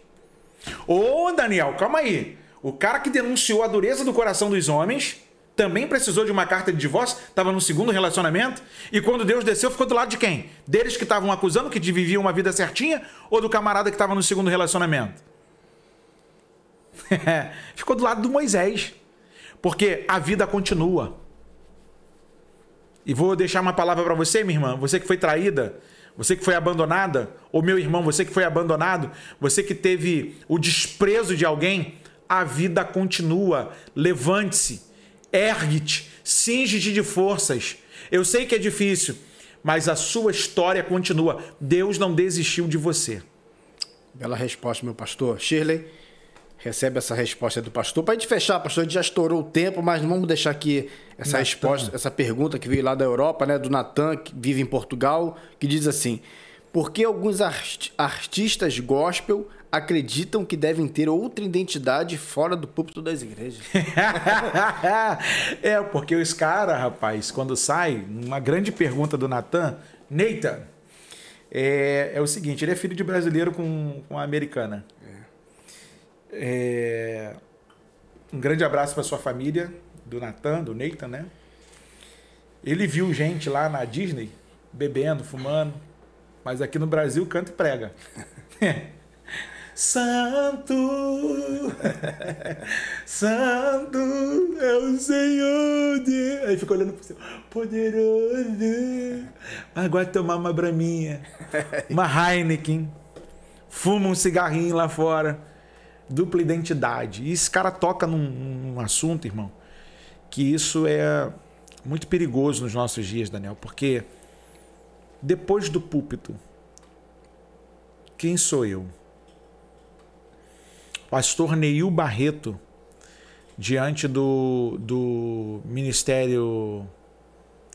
Ô, Daniel, calma aí. O cara que denunciou a dureza do coração dos homens também precisou de uma carta de divórcio, estava no segundo relacionamento, e quando Deus desceu, ficou do lado de quem? Deles que estavam acusando, que viviam uma vida certinha, ou do camarada que estava no segundo relacionamento? Ficou do lado do Moisés. Porque a vida continua. E vou deixar uma palavra para você, minha irmã, você que foi traída, você que foi abandonada, ou meu irmão, você que foi abandonado, você que teve o desprezo de alguém, a vida continua. Levante-se, ergue-te, cinge-te de forças. Eu sei que é difícil, mas a sua história continua. Deus não desistiu de você. Bela resposta, meu pastor. Shirley, recebe essa resposta do pastor. Para a gente fechar, pastor, a gente já estourou o tempo, mas não vamos deixar aqui essa resposta, essa pergunta que veio lá da Europa, né, do Natan, que vive em Portugal, que diz assim: por que alguns artistas gospel acreditam que devem ter outra identidade fora do púlpito das igrejas? Porque os caras, rapaz, quando sai, uma grande pergunta do Natan, Nathan, é o seguinte, ele é filho de brasileiro com uma americana. Um grande abraço para sua família, do Nathan, né? Ele viu gente lá na Disney bebendo, fumando, mas aqui no Brasil canta e prega. Santo, Santo é o Senhor Deus. Aí fica olhando para o céu, poderoso. Mas gosta de tomar uma braminha, uma Heineken, fuma um cigarrinho lá fora. Dupla identidade. E esse cara toca num assunto, irmão, que isso é muito perigoso nos nossos dias, Daniel, porque depois do púlpito, quem sou eu? Pastor Neil Barreto, diante do ministério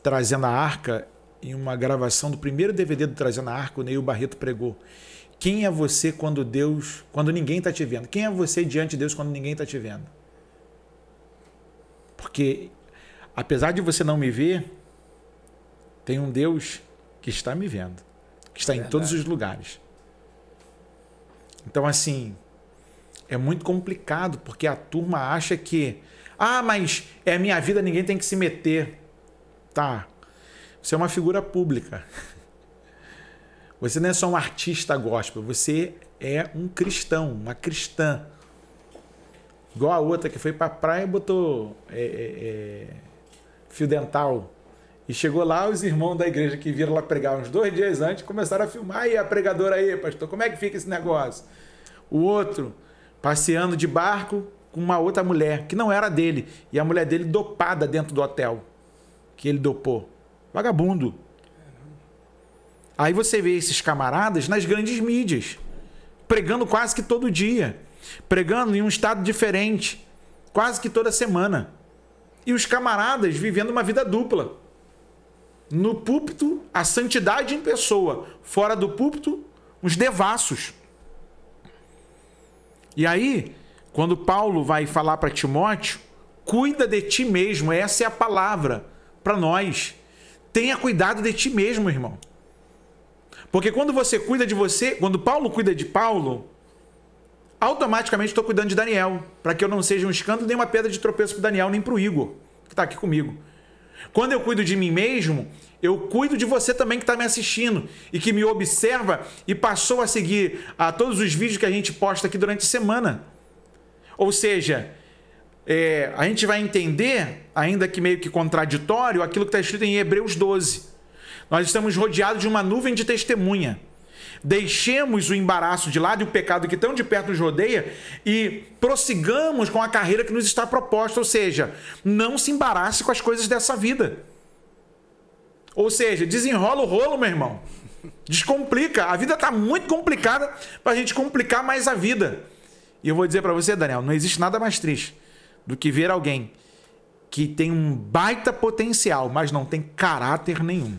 Trazendo a Arca, em uma gravação do primeiro DVD do Trazendo a Arca, o Neil Barreto pregou: quem é você quando ninguém está te vendo? Quem é você diante de Deus quando ninguém está te vendo? Porque, apesar de você não me ver, tem um Deus que está me vendo, que está em todos os lugares. Então, assim, é muito complicado, porque a turma acha que, mas é a minha vida, ninguém tem que se meter. Tá, você é uma figura pública. Você não é só um artista gospel, você é um cristão, uma cristã. Igual a outra que foi para a praia e botou fio dental. E chegou lá, os irmãos da igreja que viram lá pregar uns 2 dias antes começaram a filmar. E a pregadora aí, pastor, como é que fica esse negócio? O outro passeando de barco com uma outra mulher, que não era dele. E a mulher dele dopada dentro do hotel que ele dopou. Vagabundo. Aí você vê esses camaradas nas grandes mídias, pregando quase que todo dia, pregando em um estado diferente, quase que toda semana. E os camaradas vivendo uma vida dupla. No púlpito, a santidade em pessoa. Fora do púlpito, uns devassos. E aí, quando Paulo vai falar para Timóteo, cuida de ti mesmo. Essa é a palavra para nós. Tenha cuidado de ti mesmo, irmão. Porque quando você cuida de você, quando Paulo cuida de Paulo, automaticamente estou cuidando de Daniel, para que eu não seja um escândalo nem uma pedra de tropeço para o Daniel, nem para o Igor, que está aqui comigo. Quando eu cuido de mim mesmo, eu cuido de você também que está me assistindo e que me observa e passou a seguir a todos os vídeos que a gente posta aqui durante a semana. Ou seja, a gente vai entender, ainda que meio que contraditório, aquilo que está escrito em Hebreus 12. Nós estamos rodeados de uma nuvem de testemunha. Deixemos o embaraço de lado e o pecado que tão de perto nos rodeia e prossigamos com a carreira que nos está proposta. Ou seja, não se embarace com as coisas dessa vida. Ou seja, desenrola o rolo, meu irmão. Descomplica. A vida está muito complicada para a gente complicar mais a vida. E eu vou dizer para você, Daniel, não existe nada mais triste do que ver alguém que tem um baita potencial, mas não tem caráter nenhum.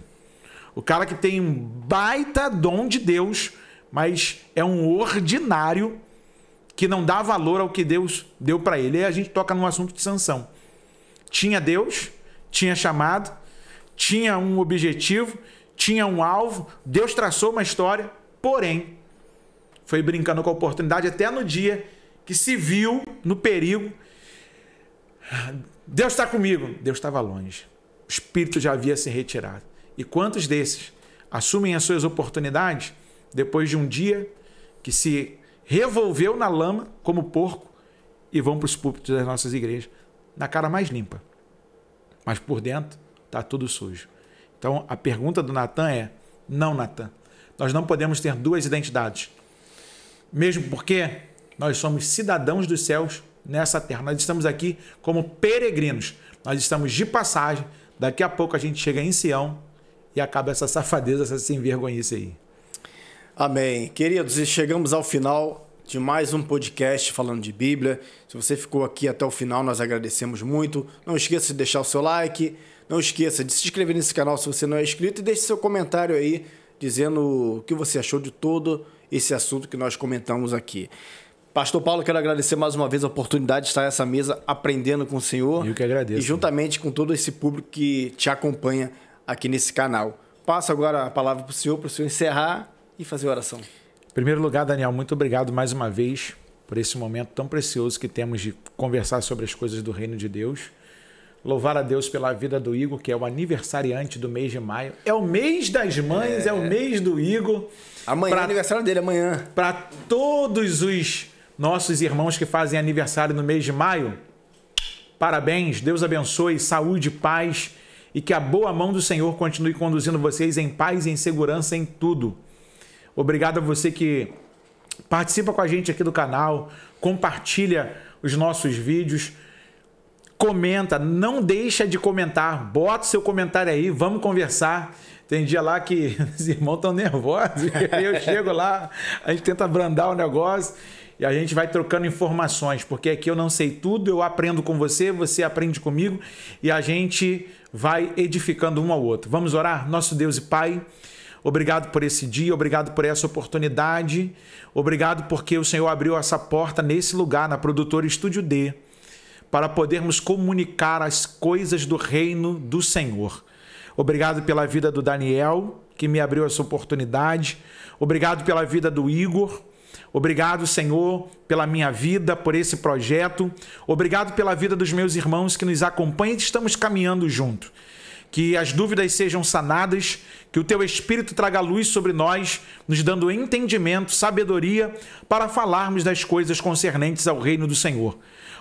O cara que tem um baita dom de Deus, mas é um ordinário que não dá valor ao que Deus deu para ele. E a gente toca no assunto de Sansão. Tinha Deus, tinha chamado, tinha um objetivo, tinha um alvo, Deus traçou uma história, porém, foi brincando com a oportunidade até no dia que se viu no perigo. Deus está comigo. Deus estava longe. O Espírito já havia se retirado. E quantos desses assumem as suas oportunidades depois de um dia que se revolveu na lama como porco e vão para os púlpitos das nossas igrejas na cara mais limpa, mas por dentro está tudo sujo. Então a pergunta do Natan é: não, Natan, nós não podemos ter duas identidades, mesmo porque nós somos cidadãos dos céus nessa terra. Nós estamos aqui como peregrinos, nós estamos de passagem. Daqui a pouco a gente chega em Sião e acaba essa safadeza, essa sem vergonhice aí. Amém. Queridos, chegamos ao final de mais um podcast falando de Bíblia. Se você ficou aqui até o final, nós agradecemos muito. Não esqueça de deixar o seu like, não esqueça de se inscrever nesse canal se você não é inscrito e deixe seu comentário aí dizendo o que você achou de todo esse assunto que nós comentamos aqui. Pastor Paulo, quero agradecer mais uma vez a oportunidade de estar nessa mesa aprendendo com o Senhor. Eu que agradeço. E juntamente com todo esse público que te acompanha aqui nesse canal. Passo agora a palavra para o senhor encerrar e fazer a oração. Em primeiro lugar, Daniel, muito obrigado mais uma vez por esse momento tão precioso que temos de conversar sobre as coisas do reino de Deus. Louvar a Deus pela vida do Igor, que é o aniversariante do mês de maio. É o mês das mães, é o mês do Igor. Amanhã é o aniversário dele, amanhã. Para todos os nossos irmãos que fazem aniversário no mês de maio, parabéns, Deus abençoe, saúde, paz e que a boa mão do Senhor continue conduzindo vocês em paz e em segurança em tudo. Obrigado a você que participa com a gente aqui do canal, compartilha os nossos vídeos, comenta, não deixa de comentar, bota seu comentário aí, vamos conversar. Tem dia lá que os irmãos estão nervosos, eu chego lá, a gente tenta abrandar o negócio e a gente vai trocando informações, porque aqui eu não sei tudo, eu aprendo com você, você aprende comigo e a gente vai edificando um ao outro. Vamos orar? Nosso Deus e Pai, obrigado por esse dia, obrigado por essa oportunidade, obrigado porque o Senhor abriu essa porta nesse lugar, na Produtora Estúdio D, para podermos comunicar as coisas do reino do Senhor. Obrigado pela vida do Daniel, que me abriu essa oportunidade. Obrigado pela vida do Igor. Obrigado, Senhor, pela minha vida, por esse projeto. Obrigado pela vida dos meus irmãos que nos acompanham e estamos caminhando junto. Que as dúvidas sejam sanadas, que o Teu Espírito traga luz sobre nós, nos dando entendimento, sabedoria, para falarmos das coisas concernentes ao reino do Senhor.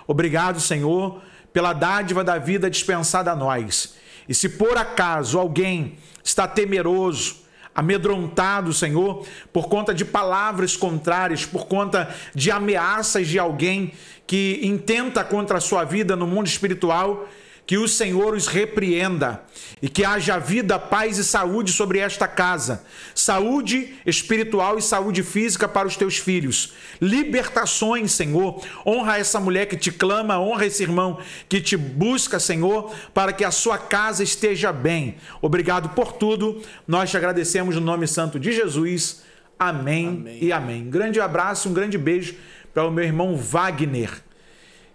Obrigado, Senhor, pela dádiva da vida dispensada a nós. E se por acaso alguém está temeroso, amedrontado, Senhor, por conta de palavras contrárias, por conta de ameaças de alguém que intenta contra a sua vida no mundo espiritual, que o Senhor os repreenda e que haja vida, paz e saúde sobre esta casa. Saúde espiritual e saúde física para os teus filhos. Libertações, Senhor. Honra essa mulher que te clama, honra esse irmão que te busca, Senhor, para que a sua casa esteja bem. Obrigado por tudo. Nós te agradecemos no nome santo de Jesus. Amém, amém. E amém. Um grande abraço, um grande beijo para o meu irmão Wagner,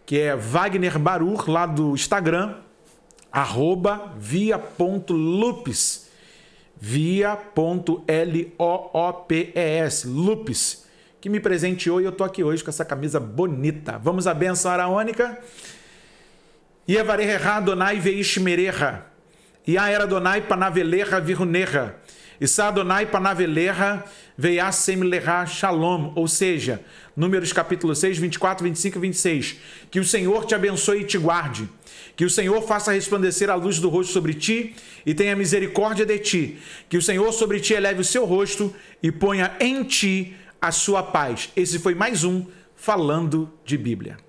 que é Wagner Barur, lá do Instagram, @via.lupes, via.loops, Lupes, que me presenteou e eu tô aqui hoje com essa camisa bonita. Vamos abençoar a única. Ievareha Adonai veishmereha, Iaera Adonai panaveleha viruneha, Issa Adonai panaveleha veiasemleha shalom, ou seja, Números capítulo 6, 24, 25 e 26. Que o Senhor te abençoe e te guarde. Que o Senhor faça resplandecer a luz do rosto sobre ti e tenha misericórdia de ti. Que o Senhor sobre ti eleve o seu rosto e ponha em ti a sua paz. Esse foi mais um Falando de Bíblia.